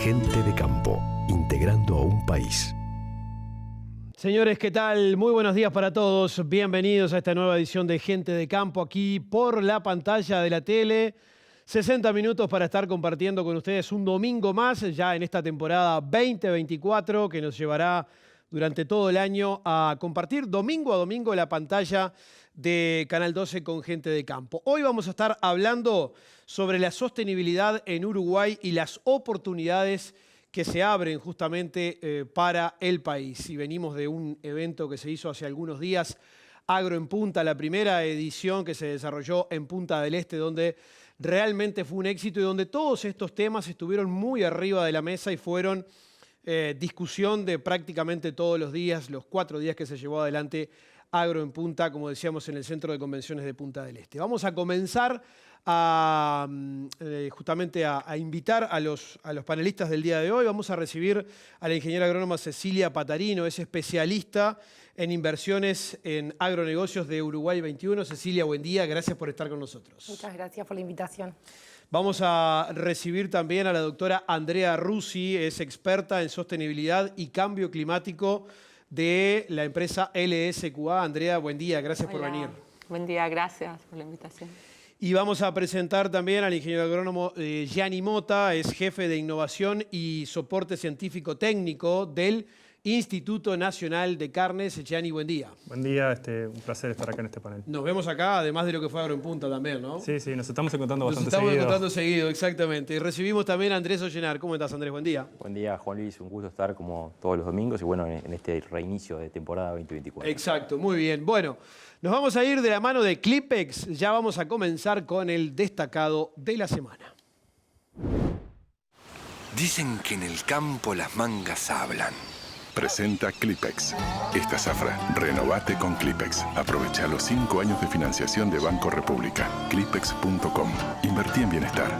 Gente de campo, integrando a un país. Señores, ¿qué tal? Muy buenos días para todos. Bienvenidos a esta nueva edición de Gente de Campo aquí por la pantalla de la tele. 60 minutos para estar compartiendo con ustedes un domingo más, ya en esta temporada 2024, que nos llevará durante todo el año a compartir domingo a domingo la pantalla de Canal 12 con Gente de Campo. Hoy vamos a estar hablando sobre la sostenibilidad en Uruguay y las oportunidades que se abren justamente para el país. Y venimos de un evento que se hizo hace algunos días, Agro en Punta, la primera edición que se desarrolló en Punta del Este, donde realmente fue un éxito y donde todos estos temas estuvieron muy arriba de la mesa y fueron discusión de prácticamente todos los días, los 4 días que se llevó adelante Agro en Punta, como decíamos, en el Centro de Convenciones de Punta del Este. Vamos a comenzar justamente a invitar a los panelistas del día de hoy. Vamos a recibir a la ingeniera agrónoma Cecilia Patarino, es especialista en inversiones en agronegocios de Uruguay 21. Cecilia, buen día, gracias por estar con nosotros. Muchas gracias por la invitación. Vamos a recibir también a la doctora Andrea Rusi, es experta en sostenibilidad y cambio climático de la empresa LSQA. Andrea, buen día, gracias por venir. Buen día, gracias por la invitación. Y vamos a presentar también al ingeniero agrónomo Gianni Mota, es jefe de innovación y soporte científico técnico del Instituto Nacional de Carnes. Gianni, buen día. Buen día, un placer estar acá en este panel. Nos vemos acá, además de lo que fue Agro en Punta también, ¿no? Sí, nos estamos encontrando bastante seguido. Nos estamos encontrando seguido, exactamente. Y recibimos también a Andrés Ollenar. ¿Cómo estás, Andrés? Buen día. Buen día, Juan Luis. Un gusto estar como todos los domingos y bueno, en este reinicio de temporada 2024. Exacto, muy bien. Bueno, nos vamos a ir de la mano de Clipex. Ya vamos a comenzar con el destacado de la semana. Dicen que en el campo las mangas hablan. Presenta Clipex. Esta zafra, renovate con Clipex. Aprovecha los 5 años de financiación de Banco República. Clipex.com. Invertí en bienestar.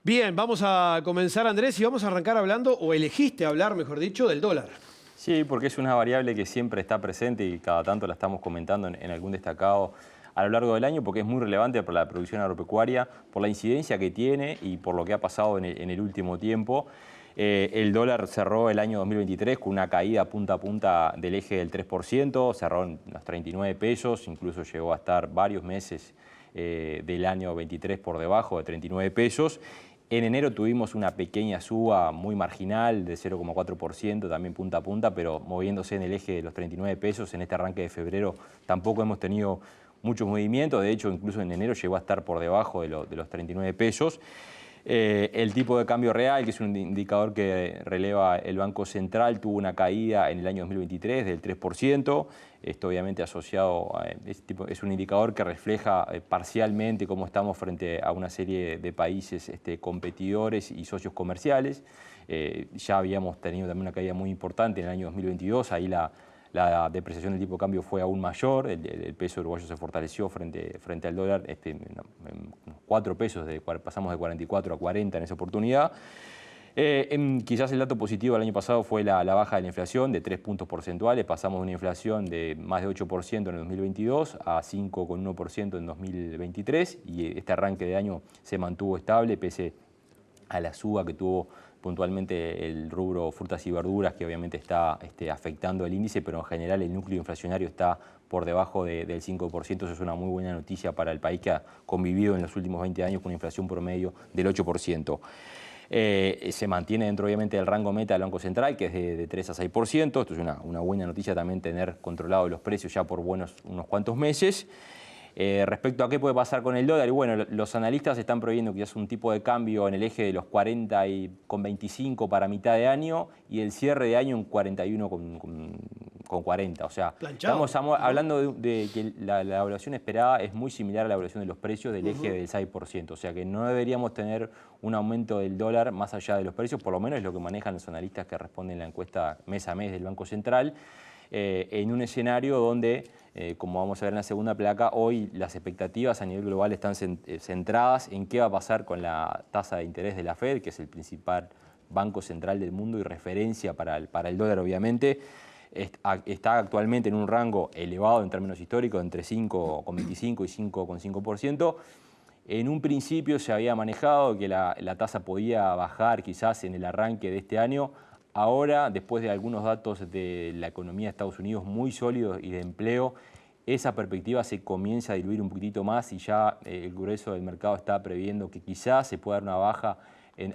Bien, vamos a comenzar, Andrés, y vamos a arrancar hablando, o elegiste hablar, mejor dicho, del dólar. Sí, porque es una variable que siempre está presente y cada tanto la estamos comentando en algún destacado a lo largo del año, porque es muy relevante para la producción agropecuaria, por la incidencia que tiene y por lo que ha pasado en el último tiempo. El dólar cerró el año 2023 con una caída punta a punta del eje del 3%, cerró en los 39 pesos, incluso llegó a estar varios meses del año 23 por debajo de 39 pesos. En enero tuvimos una pequeña suba muy marginal de 0,4%, también punta a punta, pero moviéndose en el eje de los 39 pesos. En este arranque de febrero tampoco hemos tenido muchos movimientos, de hecho incluso en enero llegó a estar por debajo de los 39 pesos. El tipo de cambio real, que es un indicador que releva el Banco Central, tuvo una caída en el año 2023 del 3%. Esto obviamente asociado a es un indicador que refleja parcialmente cómo estamos frente a una serie de países competidores y socios comerciales. Ya habíamos tenido también una caída muy importante en el año 2022, ahí la depreciación del tipo de cambio fue aún mayor, el peso uruguayo se fortaleció frente al dólar, en 4 pesos, pasamos de 44 a 40 en esa oportunidad. Quizás el dato positivo del año pasado fue la baja de la inflación de 3 puntos porcentuales, pasamos de una inflación de más de 8% en el 2022 a 5,1% en 2023 y este arranque de año se mantuvo estable pese a la suba que tuvo puntualmente el rubro frutas y verduras, que obviamente está afectando el índice, pero en general el núcleo inflacionario está por debajo del 5%. Eso es una muy buena noticia para el país que ha convivido en los últimos 20 años con una inflación promedio del 8%. Se mantiene dentro obviamente del rango meta del Banco Central, que es de 3 a 6%. Esto es una buena noticia también, tener controlado los precios ya por unos cuantos meses. Respecto a qué puede pasar con el dólar, y bueno, los analistas están previendo quizás un tipo de cambio en el eje de los 40,25 para mitad de año y el cierre de año en 41,40. O sea, estamos hablando de que la evaluación esperada es muy similar a la evaluación de los precios del eje del 6%. O sea que no deberíamos tener un aumento del dólar más allá de los precios, por lo menos es lo que manejan los analistas que responden la encuesta mes a mes del Banco Central. En un escenario donde, como vamos a ver en la segunda placa, hoy las expectativas a nivel global están centradas en qué va a pasar con la tasa de interés de la Fed, que es el principal banco central del mundo y referencia para el dólar, obviamente. Está actualmente en un rango elevado en términos históricos, entre 5,25 y 5,5%. En un principio se había manejado que la tasa podía bajar quizás en el arranque de este año. Ahora, después de algunos datos de la economía de Estados Unidos muy sólidos y de empleo, esa perspectiva se comienza a diluir un poquitito más y ya el grueso del mercado está previendo que quizás se pueda dar una baja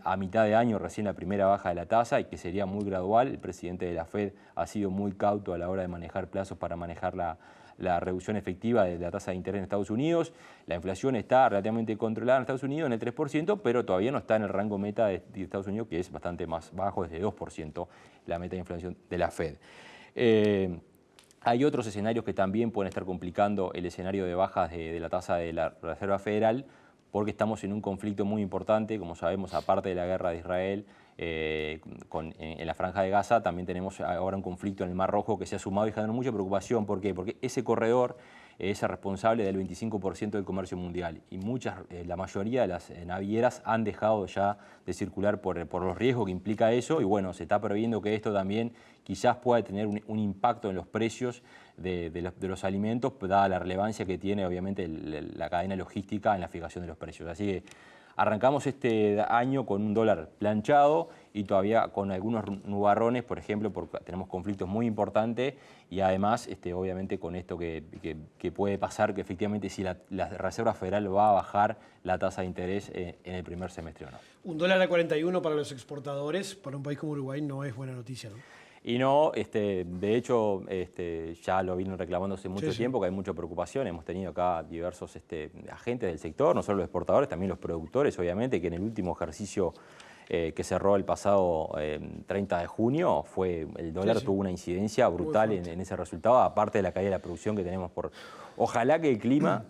a mitad de año, recién la primera baja de la tasa, y que sería muy gradual. El presidente de la Fed ha sido muy cauto a la hora de manejar plazos para manejar la reducción efectiva de la tasa de interés en Estados Unidos. La inflación está relativamente controlada en Estados Unidos en el 3%, pero todavía no está en el rango meta de Estados Unidos, que es bastante más bajo, es de 2%, la meta de inflación de la Fed. Hay otros escenarios que también pueden estar complicando el escenario de bajas de la tasa de la Reserva Federal, porque estamos en un conflicto muy importante, como sabemos, aparte de la guerra de Israel, en la Franja de Gaza, también tenemos ahora un conflicto en el Mar Rojo que se ha sumado y generado mucha preocupación. ¿Por qué? Porque ese corredor es responsable del 25% del comercio mundial y la mayoría de las navieras han dejado ya de circular por los riesgos que implica eso, y bueno, se está previendo que esto también quizás pueda tener un impacto en los precios de los alimentos, dada la relevancia que tiene obviamente la cadena logística en la fijación de los precios. Así que arrancamos este año con un dólar planchado y todavía con algunos nubarrones, por ejemplo, porque tenemos conflictos muy importantes y además, obviamente, con esto que puede pasar, que efectivamente si la Reserva Federal va a bajar la tasa de interés en el primer semestre o no. Un dólar a 41 para los exportadores, para un país como Uruguay, no es buena noticia, ¿no? Y no, de hecho, ya lo vienen reclamando hace mucho tiempo, que hay mucha preocupación. Hemos tenido acá diversos agentes del sector, no solo los exportadores, también los productores, obviamente, que en el último ejercicio que cerró el pasado 30 de junio, el dólar tuvo una incidencia brutal en ese resultado, aparte de la caída de la producción que tenemos Ojalá que el clima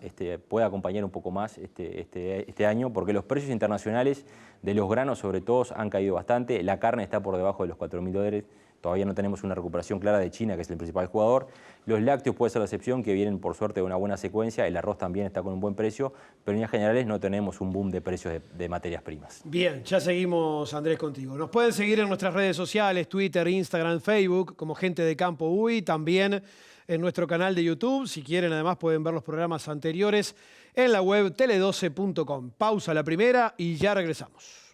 pueda acompañar un poco más este año, porque los precios internacionales de los granos, sobre todo, han caído bastante. La carne está por debajo de los $4.000. Todavía no tenemos una recuperación clara de China, que es el principal jugador. Los lácteos puede ser la excepción, que vienen por suerte de una buena secuencia. El arroz también está con un buen precio, pero en líneas generales no tenemos un boom de precios de materias primas. Bien, ya seguimos, Andrés, contigo. Nos pueden seguir en nuestras redes sociales, Twitter, Instagram, Facebook, como Gente de Campo UI, también en nuestro canal de YouTube. Si quieren, además, pueden ver los programas anteriores en la web tele12.com. Pausa la primera y ya regresamos.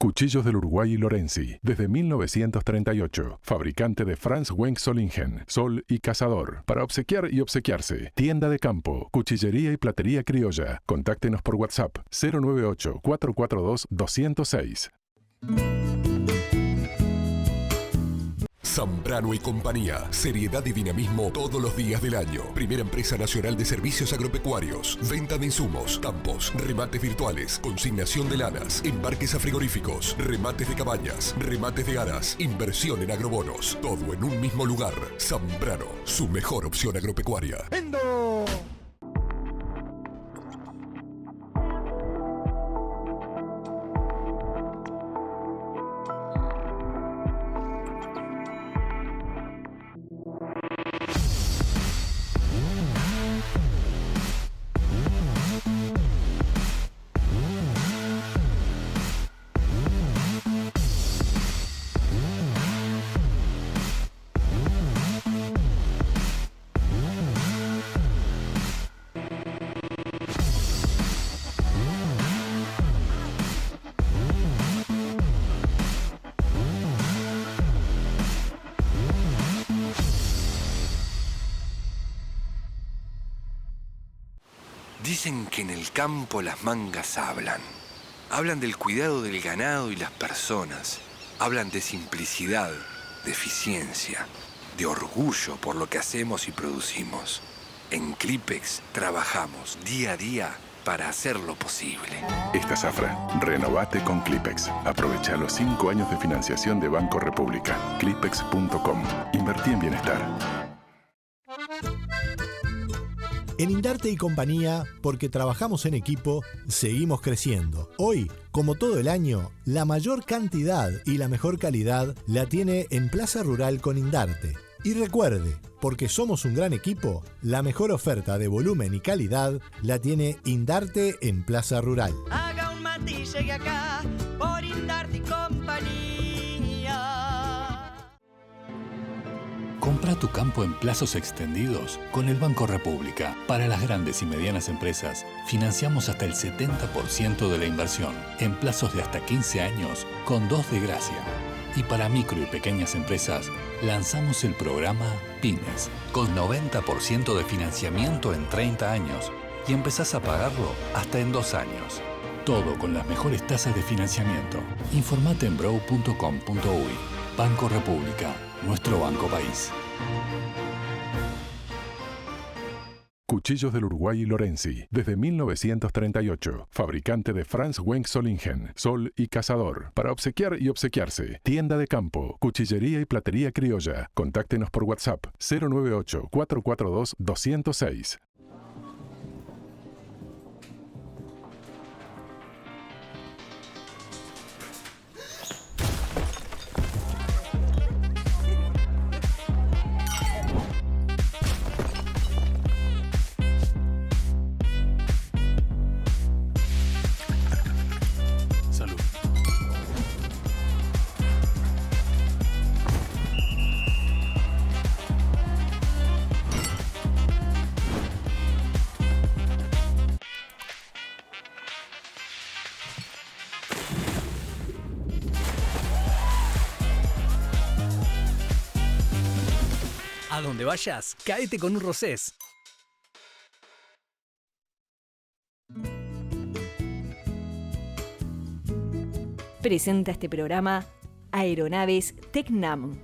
Cuchillos del Uruguay y Lorenzi, desde 1938. Fabricante de Franz Wenck Solingen, Sol y Cazador. Para obsequiar y obsequiarse. Tienda de campo, cuchillería y platería criolla. Contáctenos por WhatsApp 098-442-206. Zambrano y Compañía. Seriedad y dinamismo todos los días del año. Primera empresa nacional de servicios agropecuarios. Venta de insumos, campos, remates virtuales, consignación de lanas, embarques a frigoríficos, remates de cabañas, remates de aras, inversión en agrobonos. Todo en un mismo lugar. Zambrano, su mejor opción agropecuaria. ¡Vendo! Dicen que en el campo las mangas hablan. Hablan del cuidado del ganado y las personas. Hablan de simplicidad, de eficiencia, de orgullo por lo que hacemos y producimos. En Clipex trabajamos día a día para hacerlo posible. Esta zafra, renovate con Clipex. Aprovecha los 5 años de financiación de Banco República. Clipex.com. Invertí en bienestar. En Indarte y Compañía, porque trabajamos en equipo, seguimos creciendo. Hoy, como todo el año, la mayor cantidad y la mejor calidad la tiene en Plaza Rural con Indarte. Y recuerde, porque somos un gran equipo, la mejor oferta de volumen y calidad la tiene Indarte en Plaza Rural. Haga un mate y llegue acá por Indarte y Compañía. Compra Compra tu campo en plazos extendidos con el Banco República. Para las grandes y medianas empresas, financiamos hasta el 70% de la inversión en plazos de hasta 15 años con 2 de gracia. Y para micro y pequeñas empresas, lanzamos el programa Pymes con 90% de financiamiento en 30 años y empezás a pagarlo hasta en 2 años. Todo con las mejores tasas de financiamiento. Informate en brow.com.uy. Banco República, nuestro banco país. Cuchillos del Uruguay y Lorenzi, desde 1938. Fabricante de Franz Wenck Solingen, Sol y Cazador. Para obsequiar y obsequiarse. Tienda de campo, cuchillería y platería criolla. Contáctenos por WhatsApp 098-442-206. A donde vayas, caete con un Rosés. Presenta este programa Aeronaves Tecnam.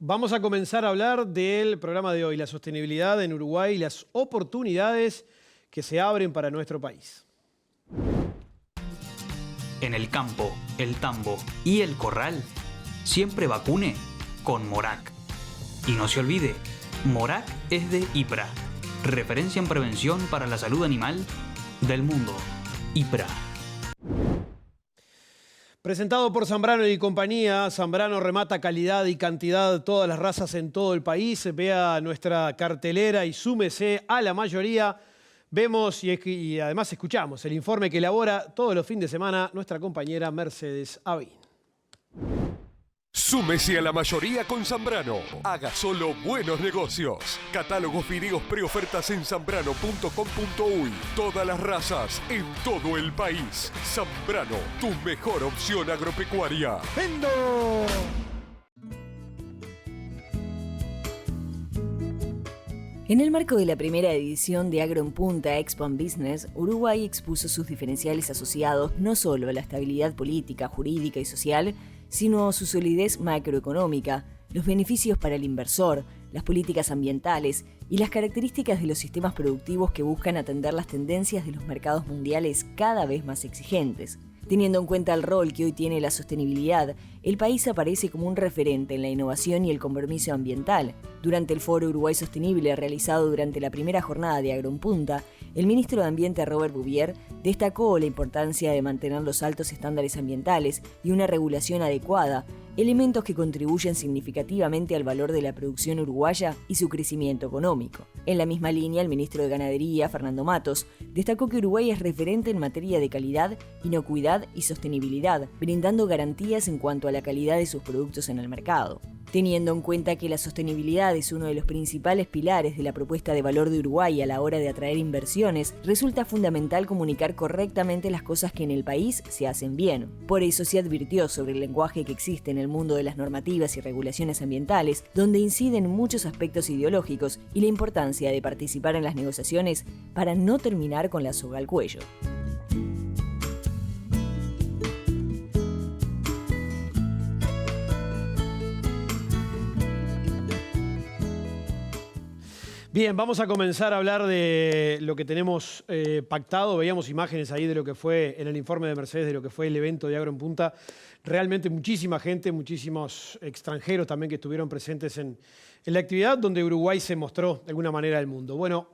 Vamos a comenzar a hablar del programa de hoy, la sostenibilidad en Uruguay y las oportunidades que se abren para nuestro país. En el campo, el tambo y el corral, siempre vacune con Morac. Y no se olvide, Morac es de IPRA, referencia en prevención para la salud animal del mundo. IPRA. Presentado por Zambrano y compañía, Zambrano remata calidad y cantidad, todas las razas en todo el país. Vea nuestra cartelera y súmese a la mayoría. Vemos y además escuchamos el informe que elabora todos los fines de semana nuestra compañera Mercedes Avín. Súmese a la mayoría con Zambrano. Haga solo buenos negocios. Catálogos, videos, preofertas en zambrano.com.uy. Todas las razas en todo el país. Zambrano, tu mejor opción agropecuaria. ¡Vendo! En el marco de la primera edición de Agro en Punta Expo and Business, Uruguay expuso sus diferenciales asociados no solo a la estabilidad política, jurídica y social, sino a su solidez macroeconómica, los beneficios para el inversor, las políticas ambientales y las características de los sistemas productivos que buscan atender las tendencias de los mercados mundiales cada vez más exigentes. Teniendo en cuenta el rol que hoy tiene la sostenibilidad, el país aparece como un referente en la innovación y el compromiso ambiental. Durante el Foro Uruguay Sostenible realizado durante la primera jornada de Agro en Punta, el ministro de Ambiente Robert Bouvier destacó la importancia de mantener los altos estándares ambientales y una regulación adecuada, elementos que contribuyen significativamente al valor de la producción uruguaya y su crecimiento económico. En la misma línea, el ministro de Ganadería, Fernando Matos, destacó que Uruguay es referente en materia de calidad, inocuidad y sostenibilidad, brindando garantías en cuanto a la calidad de sus productos en el mercado. Teniendo en cuenta que la sostenibilidad es uno de los principales pilares de la propuesta de valor de Uruguay a la hora de atraer inversiones, resulta fundamental comunicar correctamente las cosas que en el país se hacen bien. Por eso se advirtió sobre el lenguaje que existe en el mundo de las normativas y regulaciones ambientales, donde inciden muchos aspectos ideológicos y la importancia de participar en las negociaciones para no terminar con la soga al cuello. Bien, vamos a comenzar a hablar de lo que tenemos pactado. Veíamos imágenes ahí de lo que fue en el informe de Mercedes, de lo que fue el evento de Agro en Punta. Realmente muchísima gente, muchísimos extranjeros también que estuvieron presentes en la actividad donde Uruguay se mostró de alguna manera al mundo. Bueno,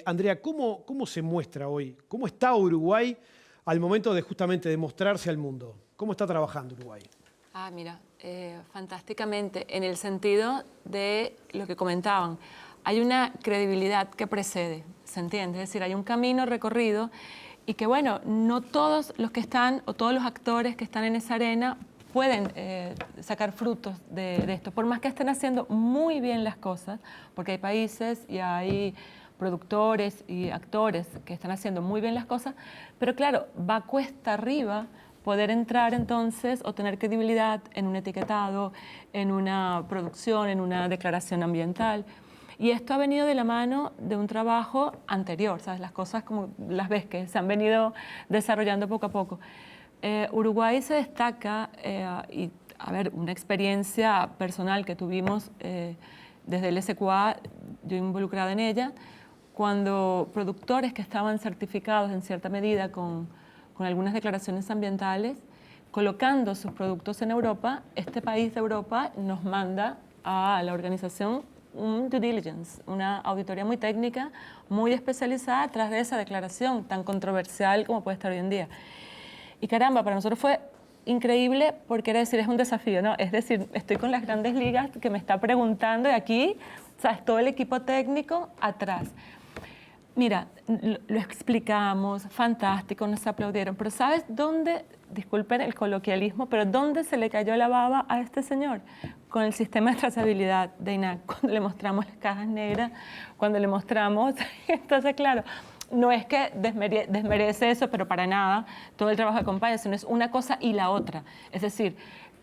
Andrea, ¿cómo se muestra hoy? ¿Cómo está Uruguay al momento de justamente de mostrarse al mundo? ¿Cómo está trabajando Uruguay? Mira, fantásticamente, en el sentido de lo que comentaban. Hay una credibilidad que precede, ¿se entiende? Es decir, hay un camino recorrido y que, bueno, no todos los que están o todos los actores que están en esa arena pueden sacar frutos de esto, por más que estén haciendo muy bien las cosas, porque hay países y hay productores y actores que están haciendo muy bien las cosas, pero claro, va cuesta arriba poder entrar entonces o tener credibilidad en un etiquetado, en una producción, en una declaración ambiental. Y esto ha venido de la mano de un trabajo anterior, ¿sabes? Las cosas como las ves que se han venido desarrollando poco a poco. Uruguay se destaca, y a ver, una experiencia personal que tuvimos desde el SQA, yo involucrada en ella, cuando productores que estaban certificados en cierta medida con algunas declaraciones ambientales, colocando sus productos en Europa, este país de Europa nos manda a la organización un due diligence, una auditoría muy técnica, muy especializada tras de esa declaración tan controversial como puede estar hoy en día. Y caramba, para nosotros fue increíble porque era decir, es un desafío, ¿no? Es decir, estoy con las grandes ligas que me está preguntando y aquí, ¿sabes? Todo el equipo técnico atrás. Mira, lo explicamos, fantástico, nos aplaudieron, pero ¿sabes dónde, disculpen el coloquialismo, pero dónde se le cayó la baba a este señor? Con el sistema de trazabilidad de INAC, cuando le mostramos las cajas negras, cuando le mostramos, entonces claro, no es que desmerece eso, pero para nada, todo el trabajo acompaña, sino es una cosa y la otra, es decir,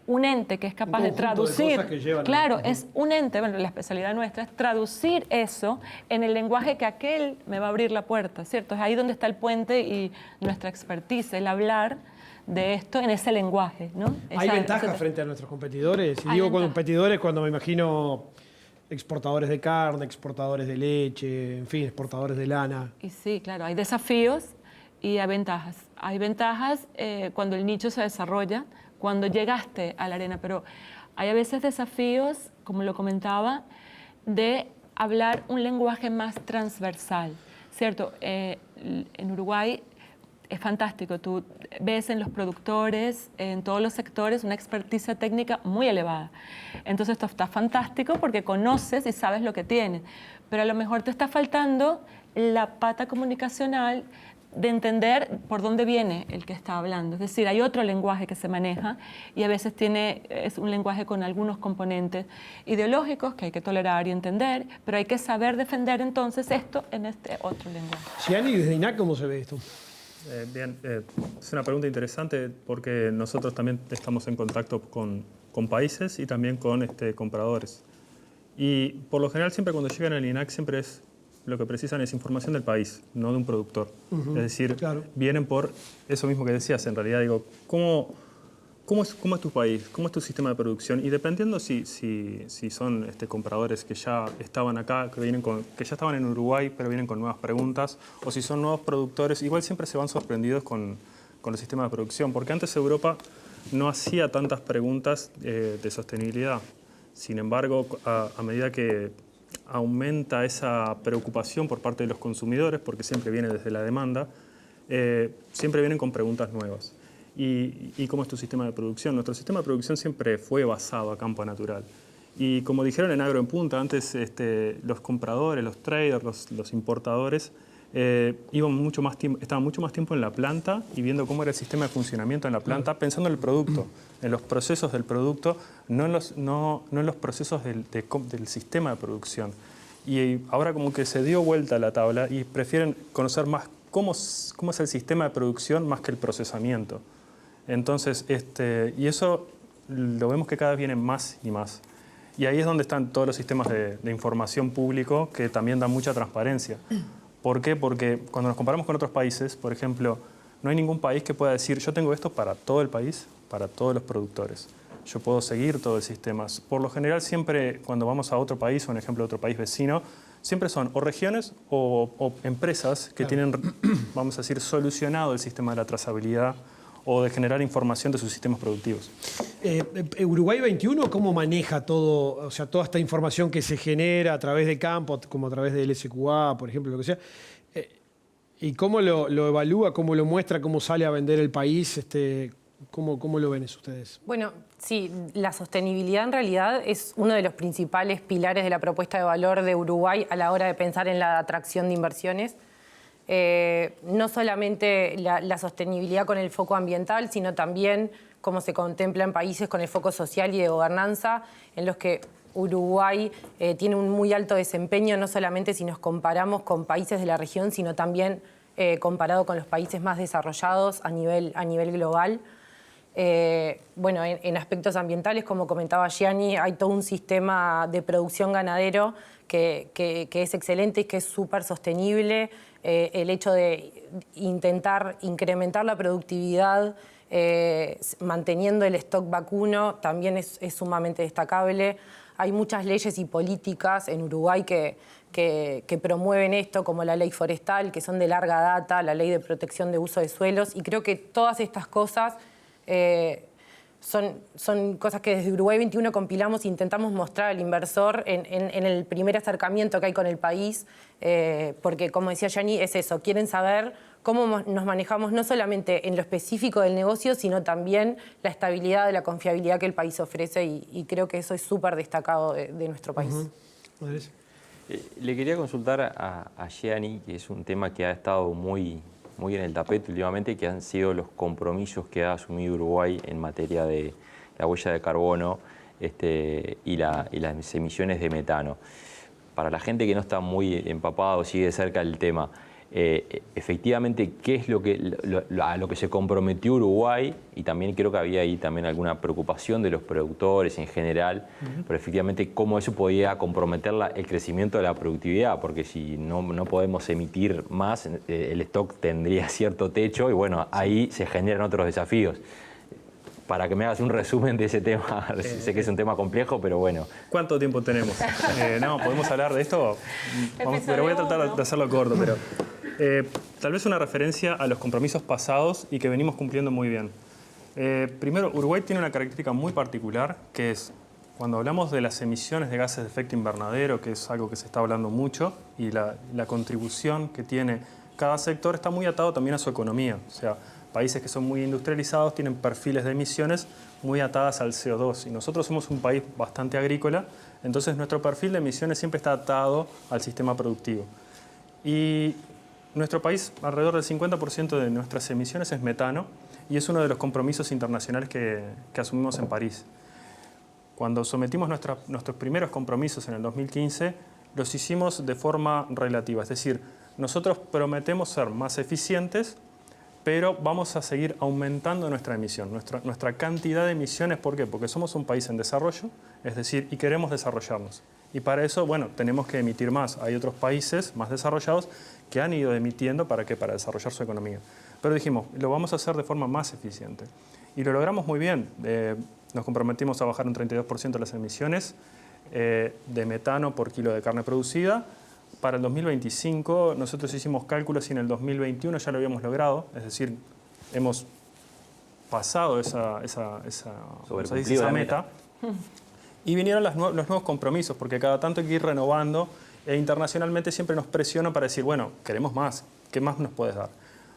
un ente que es capaz de traducir, claro, es un ente, bueno, la especialidad nuestra es traducir eso en el lenguaje que aquel me va a abrir la puerta, ¿cierto? Es ahí donde está el puente y nuestra expertise, el hablar de esto en ese lenguaje, ¿no? ¿Hay ventajas frente a nuestros competidores? Y digo competidores cuando me imagino exportadores de carne, exportadores de leche, en fin, exportadores de lana. Y sí, claro, hay desafíos y hay ventajas. Hay ventajas cuando el nicho se desarrolla, cuando llegaste a la arena, pero hay a veces desafíos, como lo comentaba, de hablar un lenguaje más transversal, ¿cierto? En Uruguay es fantástico, tú ves en los productores, en todos los sectores, una experticia técnica muy elevada. Entonces esto está fantástico porque conoces y sabes lo que tienes, pero a lo mejor te está faltando la pata comunicacional de entender por dónde viene el que está hablando. Es decir, hay otro lenguaje que se maneja y a veces es un lenguaje con algunos componentes ideológicos que hay que tolerar y entender, pero hay que saber defender entonces esto en este otro lenguaje. Gianni, desde INAC, ¿cómo se ve esto? Bien, es una pregunta interesante porque nosotros también estamos en contacto con países y también con compradores. Y por lo general siempre cuando llegan al INAC siempre es lo que precisan es información del país, no de un productor. Es decir, vienen por eso mismo que decías, en realidad digo, ¿cómo es tu país? ¿Cómo es tu sistema de producción? Y dependiendo si son compradores que ya estaban acá, que ya estaban en Uruguay, pero vienen con nuevas preguntas, o si son nuevos productores, igual siempre se van sorprendidos con el sistema de producción, porque antes Europa no hacía tantas preguntas de sostenibilidad. Sin embargo, a medida que aumenta esa preocupación por parte de los consumidores, porque siempre viene desde la demanda, siempre vienen con preguntas nuevas. ¿Y cómo es tu sistema de producción? Nuestro sistema de producción siempre fue basado a campo natural. Y como dijeron en Agro en Punta, antes los compradores, los traders, los importadores, estaban mucho más tiempo en la planta y viendo cómo era el sistema de funcionamiento en la planta, pensando en el producto, en los procesos del producto, no en los procesos del sistema de producción. Y ahora como que se dio vuelta la tabla y prefieren conocer más cómo es el sistema de producción más que el procesamiento. Entonces, y eso lo vemos que cada vez viene más y más. Y ahí es donde están todos los sistemas de información público que también dan mucha transparencia. ¿Por qué? Porque cuando nos comparamos con otros países, por ejemplo, no hay ningún país que pueda decir yo tengo esto para todo el país, para todos los productores. Yo puedo seguir todo el sistema. Por lo general, siempre cuando vamos a otro país, o un ejemplo de otro país vecino, siempre son o regiones o empresas que tienen, vamos a decir, solucionado el sistema de la trazabilidad o de generar información de sus sistemas productivos. Uruguay 21, ¿cómo maneja todo, o sea, toda esta información que se genera a través de campo, como a través del SQA, por ejemplo, lo que sea? ¿Y cómo lo evalúa, cómo lo muestra, cómo sale a vender el país? ¿Cómo lo ven eso ustedes? Bueno, sí, la sostenibilidad en realidad es uno de los principales pilares de la propuesta de valor de Uruguay a la hora de pensar en la atracción de inversiones. No solamente la sostenibilidad con el foco ambiental, sino también como se contempla en países con el foco social y de gobernanza, en los que Uruguay tiene un muy alto desempeño, no solamente si nos comparamos con países de la región, sino también comparado con los países más desarrollados a nivel global. Bueno, en aspectos ambientales, como comentaba Gianni, hay todo un sistema de producción ganadero que es excelente y que es súper sostenible. El hecho de intentar incrementar la productividad manteniendo el stock vacuno también es sumamente destacable. Hay muchas leyes y políticas en Uruguay que promueven esto, como la ley forestal, que son de larga data, la ley de protección de uso de suelos, y creo que todas estas cosas son cosas que desde Uruguay 21 compilamos e intentamos mostrar al inversor en el primer acercamiento que hay con el país, porque, como decía Gianni, es eso, quieren saber cómo nos manejamos no solamente en lo específico del negocio, sino también la estabilidad, la confiabilidad que el país ofrece, y creo que eso es súper destacado de nuestro país. Le quería consultar a Gianni, que es un tema que ha estado muy en el tapete últimamente, que han sido los compromisos que ha asumido Uruguay en materia de la huella de carbono y las emisiones de metano. Para la gente que no está muy empapada o sigue de cerca el tema, efectivamente, ¿qué es a lo que se comprometió Uruguay? Y también creo que había ahí también alguna preocupación de los productores en general, pero efectivamente cómo eso podía comprometer el crecimiento de la productividad, porque si no podemos emitir más, el stock tendría cierto techo y bueno, ahí se generan otros desafíos. Para que me hagas un resumen de ese tema, sé que es un tema complejo, pero bueno. ¿Cuánto tiempo tenemos? No, podemos hablar de esto, pero voy a tratar de hacerlo corto, pero tal vez una referencia a los compromisos pasados y que venimos cumpliendo muy bien. Primero, Uruguay tiene una característica muy particular, que es cuando hablamos de las emisiones de gases de efecto invernadero, que es algo que se está hablando mucho, y la contribución que tiene cada sector está muy atado también a su economía. O sea, países que son muy industrializados tienen perfiles de emisiones muy atadas al CO2 y nosotros somos un país bastante agrícola, entonces nuestro perfil de emisiones siempre está atado al sistema productivo. Y nuestro país, alrededor del 50% de nuestras emisiones es metano y es uno de los compromisos internacionales que asumimos en París. Cuando sometimos nuestros primeros compromisos en el 2015, los hicimos de forma relativa, es decir, nosotros prometemos ser más eficientes, pero vamos a seguir aumentando nuestra emisión, nuestra cantidad de emisiones. ¿Por qué? Porque somos un país en desarrollo, es decir, y queremos desarrollarnos. Y para eso, bueno, tenemos que emitir más. Hay otros países más desarrollados que han ido emitiendo para desarrollar su economía. Pero dijimos, lo vamos a hacer de forma más eficiente. Y lo logramos muy bien. Nos comprometimos a bajar un 32% las emisiones de metano por kilo de carne producida. Para el 2025 nosotros hicimos cálculos y en el 2021 ya lo habíamos logrado, es decir, hemos pasado esa meta. Y vinieron los nuevos compromisos, porque cada tanto hay que ir renovando e internacionalmente siempre nos presiona para decir, bueno, queremos más, ¿qué más nos puedes dar?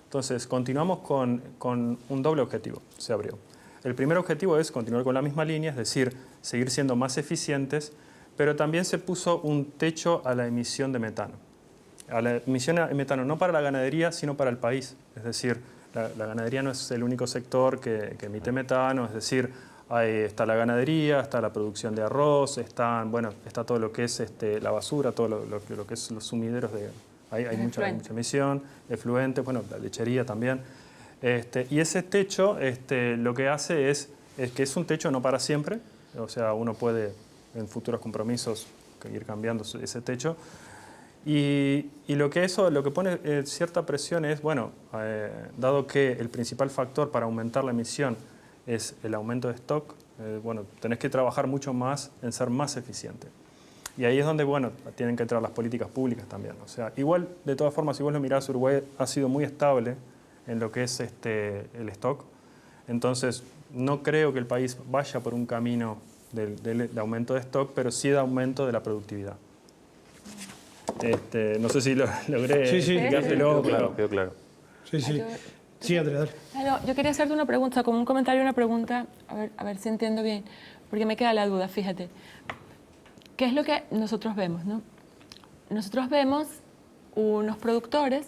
Entonces, continuamos con un doble objetivo, se abrió. El primer objetivo es continuar con la misma línea, es decir, seguir siendo más eficientes, pero también se puso un techo a la emisión de metano. A la emisión de metano no para la ganadería, sino para el país. Es decir, la ganadería no es el único sector que emite metano, es decir, está la ganadería, está la producción de arroz, está todo lo que es la basura, todo lo que es los sumideros. Hay mucha emisión, efluentes, la lechería también. Y ese techo lo que hace es que es un techo no para siempre, o sea, uno puede en futuros compromisos ir cambiando ese techo. Y lo que pone cierta presión es, dado que el principal factor para aumentar la emisión es el aumento de stock, tenés que trabajar mucho más en ser más eficiente. Y ahí es donde, tienen que entrar las políticas públicas también. O sea, igual, de todas formas, si vos lo mirás, Uruguay ha sido muy estable en lo que es el stock. Entonces, no creo que el país vaya por un camino de aumento de stock, pero sí de aumento de la productividad. No sé si lo logré explicártelo. Quedó claro. Sí, Andrea, dale. Yo quería hacerte una pregunta, como un comentario y una pregunta, a ver si entiendo bien, porque me queda la duda, fíjate. ¿Qué es lo que nosotros vemos, no? Nosotros vemos unos productores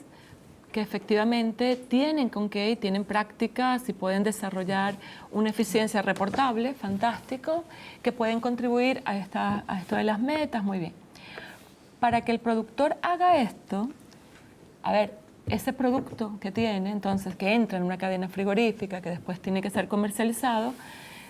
que efectivamente tienen con qué, tienen prácticas y pueden desarrollar una eficiencia reportable, fantástico, que pueden contribuir a esto de las metas, muy bien. Para que el productor haga esto, a ver, ese producto que tiene, entonces, que entra en una cadena frigorífica, que después tiene que ser comercializado,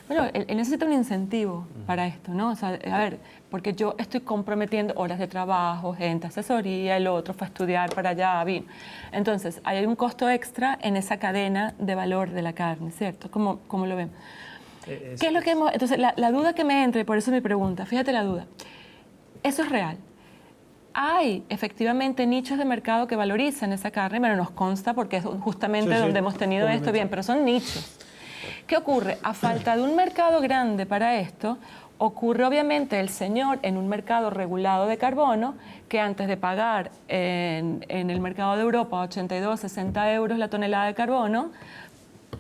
bueno, él necesita un incentivo para esto, ¿no? O sea, a ver, porque yo estoy comprometiendo horas de trabajo, gente, asesoría, el otro fue a estudiar para allá, bien. Entonces, hay un costo extra en esa cadena de valor de la carne, ¿cierto? ¿Cómo lo ven? ¿Qué es lo que hemos...? Entonces, la duda que me entra, y por eso mi pregunta, fíjate la duda, ¿eso es real? Hay efectivamente nichos de mercado que valorizan esa carne, pero nos consta porque es justamente donde hemos tenido esto, bien, pero son nichos. ¿Qué ocurre? A falta de un mercado grande para esto, ocurre obviamente el señor en un mercado regulado de carbono que antes de pagar en el mercado de Europa 82, 60 euros la tonelada de carbono,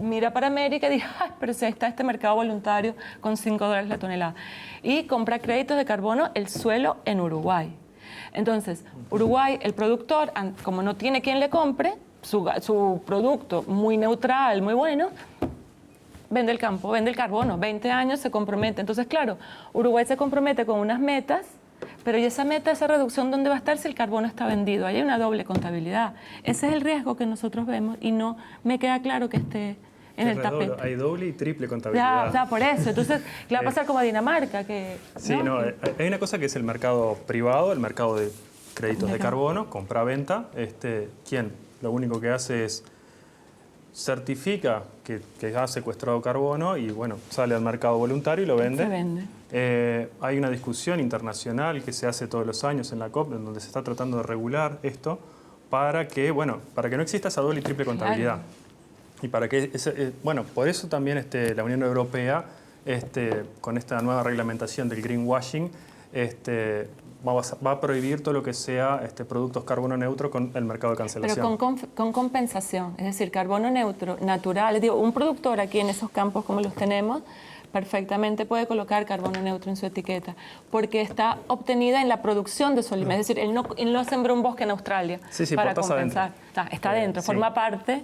mira para América y dice, ay, pero si está este mercado voluntario con $5 la tonelada. Y compra créditos de carbono el suelo en Uruguay. Entonces, Uruguay, el productor, como no tiene quien le compre, su producto muy neutral, muy bueno, vende el campo, vende el carbono, 20 años se compromete. Entonces, claro, Uruguay se compromete con unas metas, pero ¿y esa meta, esa reducción, dónde va a estar si el carbono está vendido? Ahí hay una doble contabilidad. Ese es el riesgo que nosotros vemos y no me queda claro que esté en el tapete. Hay doble y triple contabilidad. Ya, por eso. Entonces, ¿qué va a pasar como a Dinamarca? Sí, no, hay una cosa que es el mercado privado, el mercado de créditos de carbono, compra-venta. Quien lo único que hace es certifica que ha secuestrado carbono y bueno, sale al mercado voluntario y lo vende. Se vende. Hay una discusión internacional que se hace todos los años en la COP, en donde se está tratando de regular esto para que no exista esa doble y triple contabilidad. Claro. Y para que, por eso también la Unión Europea, con esta nueva reglamentación del greenwashing, va a prohibir todo lo que sea productos carbono neutro con el mercado de cancelación. Pero con compensación, es decir, carbono neutro, natural. Digo, un productor aquí en esos campos como los tenemos, perfectamente puede colocar carbono neutro en su etiqueta, porque está obtenida en la producción de su alimento. Es decir, él no sembró un bosque en Australia para compensar. Está dentro, forma parte.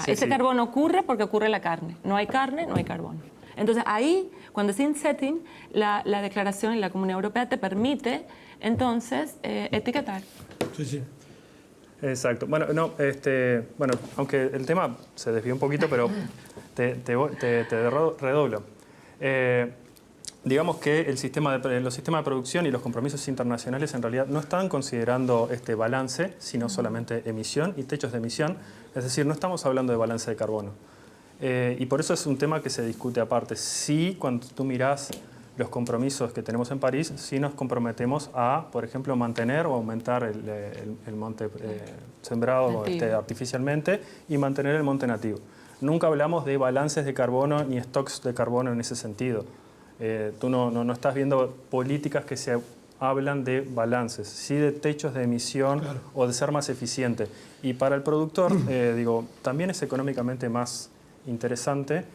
Ese carbono ocurre porque ocurre la carne. No hay carne, no hay carbono. Entonces ahí, cuando es in-setting, la declaración en la Comunidad Europea te permite entonces etiquetar. Sí, sí. Exacto. Bueno, aunque el tema se desvió un poquito, pero te redoblo. Digamos que los sistemas de producción y los compromisos internacionales en realidad no están considerando este balance, sino solamente emisión y techos de emisión. Es decir, no estamos hablando de balance de carbono. Y por eso es un tema que se discute aparte. Sí, cuando tú mirás los compromisos que tenemos en París, sí nos comprometemos a, por ejemplo, mantener o aumentar el monte sembrado artificialmente y mantener el monte nativo. Nunca hablamos de balances de carbono ni stocks de carbono en ese sentido. Tú no estás viendo políticas que se hablan de balances, sí de techos de emisión o de ser más eficiente. Y para el productor, también es económicamente más interesante,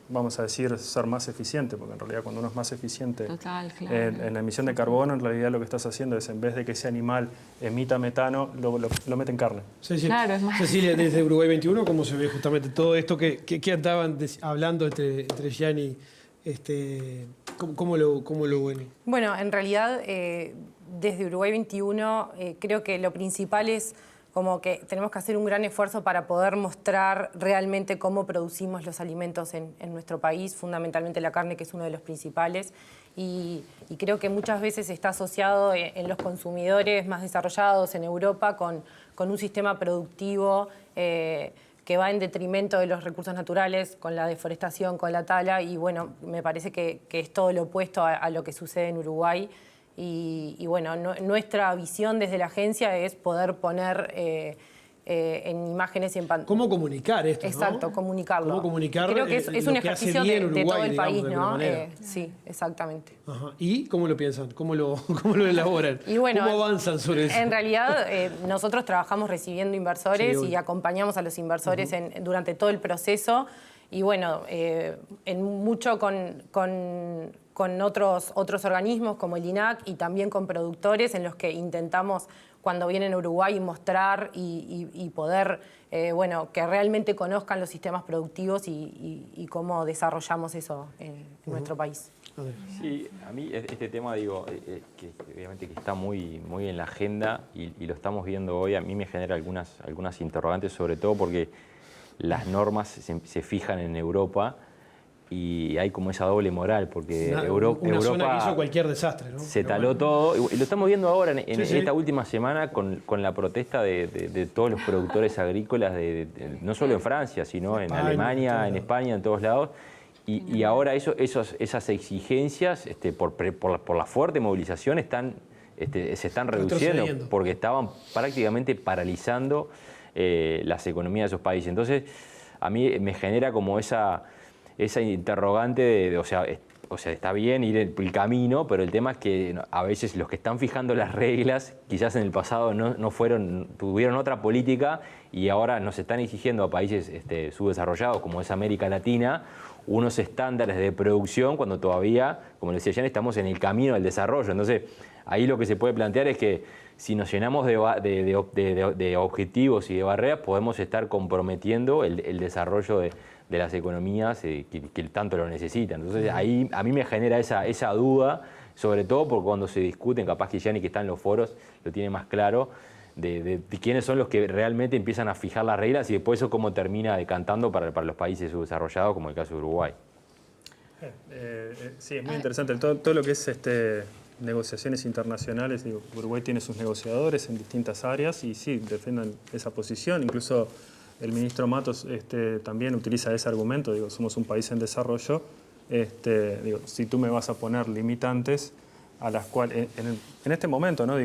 vamos a decir, ser más eficiente, porque en realidad cuando uno es más eficiente en la emisión de carbono, en realidad lo que estás haciendo es, en vez de que ese animal emita metano, lo mete en carne. Sí, sí. Claro, es más. Cecilia, desde Uruguay 21, ¿cómo se ve justamente todo esto que andaban hablando entre Gianni? ¿Cómo lo ven? Bueno, en realidad, desde Uruguay 21, creo que lo principal es como que tenemos que hacer un gran esfuerzo para poder mostrar realmente cómo producimos los alimentos en nuestro país, fundamentalmente la carne, que es uno de los principales. Y creo que muchas veces está asociado en los consumidores más desarrollados en Europa con un sistema productivo que va en detrimento de los recursos naturales, con la deforestación, con la tala. Y bueno, me parece que es todo lo opuesto a lo que sucede en Uruguay. Y bueno, nuestra visión desde la agencia es poder poner en imágenes y en pantalla. ¿Cómo comunicar esto? Exacro, comunicarlo. ¿Cómo comunicar? Creo que es un ejercicio de Uruguay, todo el país, digamos, ¿no? Sí, exactamente. Ajá. ¿Y cómo lo piensan? ¿Cómo lo elaboran? Y bueno, ¿cómo avanzan sobre eso? En realidad, nosotros trabajamos recibiendo inversores y acompañamos a los inversores durante todo el proceso. Y bueno, mucho con con otros organismos como el INAC y también con productores en los que intentamos, cuando vienen a Uruguay, mostrar y poder, que realmente conozcan los sistemas productivos y cómo desarrollamos eso en nuestro país. Sí, a mí este tema, digo, que obviamente que está muy en la agenda y lo estamos viendo hoy, a mí me genera algunas interrogantes, sobre todo porque las normas se fijan en Europa y hay como esa doble moral, porque Una zona que hizo cualquier desastre, ¿no? Se taló todo, y lo estamos viendo ahora en esta última semana con la protesta de todos los productores agrícolas, no solo en Francia, sino en Alemania, en España, en todos lados. Y ahora esas exigencias, por la fuerte movilización, se están reduciendo, porque estaban prácticamente paralizando las economías de esos países. Entonces, a mí me genera como esa interrogante o sea, está bien ir el camino, pero el tema es que a veces los que están fijando las reglas, quizás en el pasado tuvieron otra política y ahora nos están exigiendo a países subdesarrollados, como es América Latina, unos estándares de producción cuando todavía, como decía Jan, estamos en el camino del desarrollo. Entonces, ahí lo que se puede plantear es que si nos llenamos de objetivos y de barreras, podemos estar comprometiendo el desarrollo de las economías que tanto lo necesitan. Entonces, ahí a mí me genera esa duda, sobre todo porque cuando se discuten, capaz que Gianni, que está en los foros, lo tiene más claro, de quiénes son los que realmente empiezan a fijar las reglas y después eso cómo termina decantando para los países subdesarrollados, como el caso de Uruguay. Sí, es muy interesante. Todo lo que es negociaciones internacionales, Uruguay tiene sus negociadores en distintas áreas y sí, defienden esa posición. Incluso el ministro Matos también utiliza ese argumento, somos un país en desarrollo, si tú me vas a poner limitantes a las cuales, en este momento, ¿no?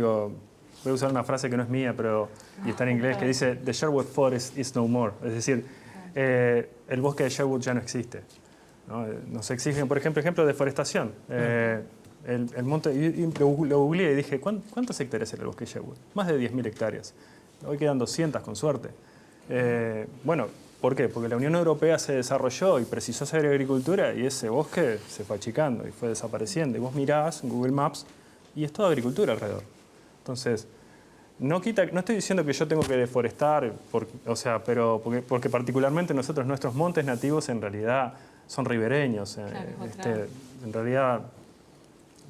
Voy a usar una frase que no es mía, y está en inglés, que dice, "The Sherwood Forest is no more", es decir, el bosque de Sherwood ya no existe, ¿no? Nos exigen, por ejemplo, deforestación. El monte, lo googleé y dije, ¿cuántos hectáreas era el bosque de Sherwood? Más de 10.000 hectáreas. Hoy quedan 200 con suerte. ¿Por qué? Porque la Unión Europea se desarrolló y precisó hacer agricultura y ese bosque se fue achicando y fue desapareciendo. Y vos mirás en Google Maps y es toda agricultura alrededor. Entonces, no estoy diciendo que yo tengo que deforestar, porque particularmente nuestros montes nativos en realidad son ribereños. En realidad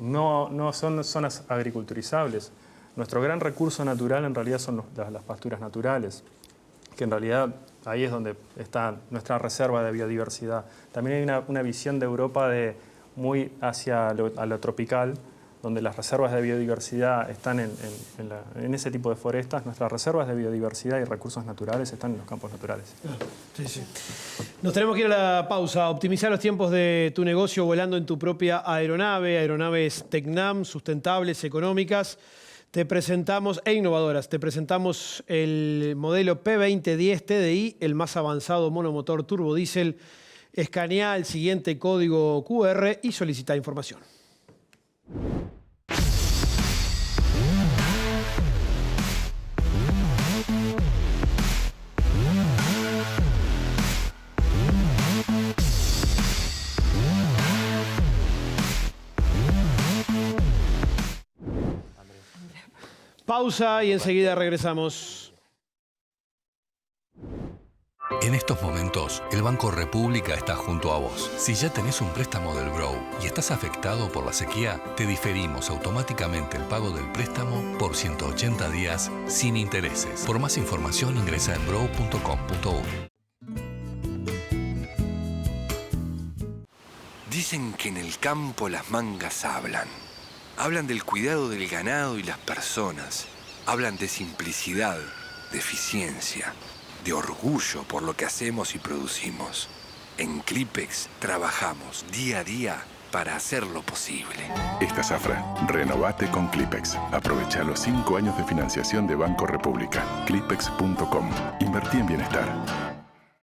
no son zonas agriculturizables. Nuestro gran recurso natural en realidad son las pasturas naturales, que en realidad ahí es donde está nuestra reserva de biodiversidad. También hay una visión de Europa muy hacia lo tropical, donde las reservas de biodiversidad están en ese tipo de forestas. Nuestras reservas de biodiversidad y recursos naturales están en los campos naturales. Sí. Nos tenemos que ir a la pausa. Optimizar los tiempos de tu negocio volando en tu propia aeronave. Aeronaves Tecnam, sustentables, económicas. E innovadoras. Te presentamos el modelo P2010 TDI, el más avanzado monomotor turbodiesel. Escanea el siguiente código QR y solicita información. Pausa y enseguida regresamos. En estos momentos, el Banco República está junto a vos. Si ya tenés un préstamo del Grow y estás afectado por la sequía, te diferimos automáticamente el pago del préstamo por 180 días sin intereses. Por más información ingresa en grow.com.uy. Dicen que en el campo las mangas hablan. Hablan del cuidado del ganado y las personas. Hablan de simplicidad, de eficiencia, de orgullo por lo que hacemos y producimos. En Clipex trabajamos día a día para hacerlo posible. Esta zafra, renovate con Clipex. Aprovecha los 5 años de financiación de Banco República. Clipex.com. Invertí en bienestar.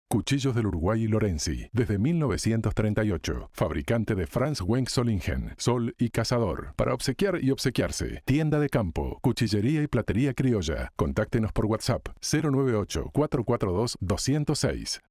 Cuchillos del Uruguay y Lorenzi, desde 1938. Fabricante de Franz Wenck Solingen, Sol y Cazador. Para obsequiar y obsequiarse. Tienda de campo, cuchillería y platería criolla. Contáctenos por WhatsApp 098-442-206.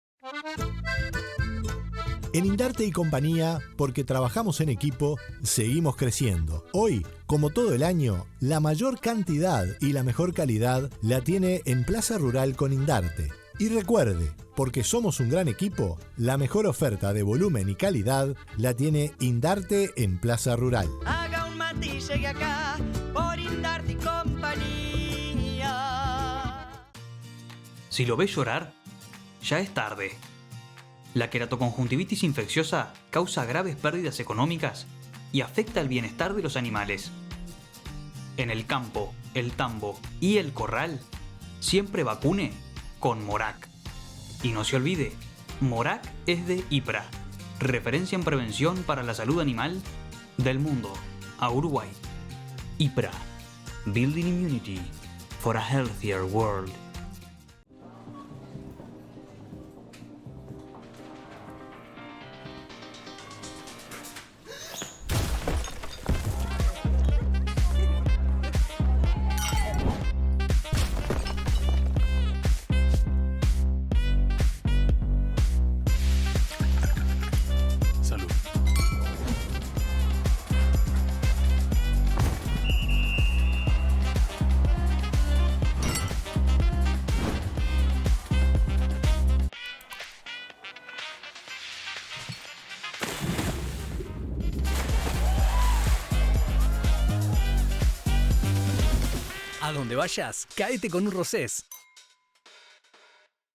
En Indarte y compañía, porque trabajamos en equipo, seguimos creciendo. Hoy, como todo el año, la mayor cantidad y la mejor calidad la tiene en Plaza Rural con Indarte. Y recuerde, porque somos un gran equipo, la mejor oferta de volumen y calidad la tiene Indarte en Plaza Rural. Haga un mate y llegue acá por Indarte y compañía. Si lo ves llorar, ya es tarde. La queratoconjuntivitis infecciosa causa graves pérdidas económicas y afecta el bienestar de los animales. En el campo, el tambo y el corral, siempre vacune con Morac. Y no se olvide, Morac es de IPRA, referencia en prevención para la salud animal del mundo a Uruguay. IPRA, Building Immunity for a Healthier World. A donde vayas, caete con un Rosés.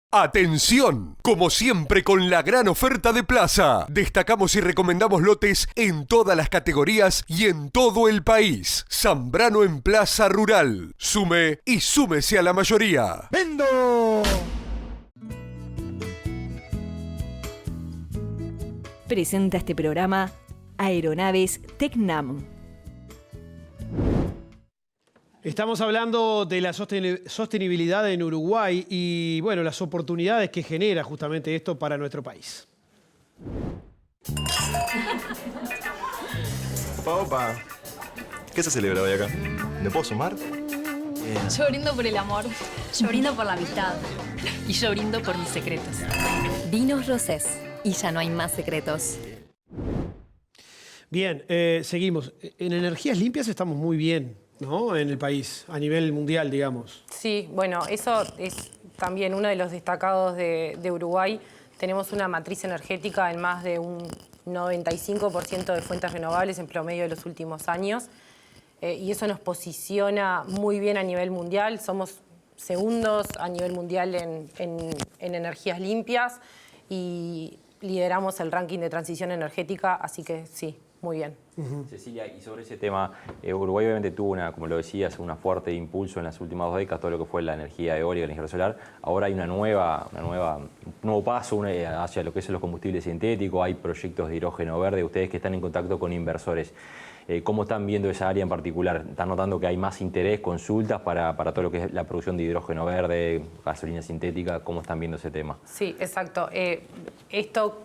¡Atención! Como siempre con la gran oferta de Plaza. Destacamos y recomendamos lotes en todas las categorías y en todo el país. Zambrano en Plaza Rural. Sume y súmese a la mayoría. ¡Vendo! Presenta este programa Aeronaves Tecnam. Estamos hablando de la sostenibilidad en Uruguay y, bueno, las oportunidades que genera justamente esto para nuestro país. Opa, ¿qué se celebra hoy acá? ¿Me puedo sumar? Yo brindo por el amor. Yo brindo por la amistad. Y yo brindo por mis secretos. Vinos Rosés. Y ya no hay más secretos. Bien, seguimos. En energías limpias estamos muy bien, ¿no? En el país, a nivel mundial, digamos. Sí, bueno, eso es también uno de los destacados de Uruguay. Tenemos una matriz energética en más de un 95% de fuentes renovables en promedio de los últimos años. Y eso nos posiciona muy bien a nivel mundial. Somos segundos a nivel mundial en energías limpias y lideramos el ranking de transición energética, así que sí, muy bien. Cecilia, y sobre ese tema, Uruguay obviamente tuvo, como lo decías, una fuerte impulso en las últimas 2 décadas, todo lo que fue la energía eólica, la energía solar. Ahora hay un nuevo paso hacia lo que son los combustibles sintéticos, hay proyectos de hidrógeno verde, ustedes que están en contacto con inversores. ¿Cómo están viendo esa área en particular? ¿Están notando que hay más interés, consultas para todo lo que es la producción de hidrógeno verde, gasolina sintética? ¿Cómo están viendo ese tema? Sí, exacto. Esto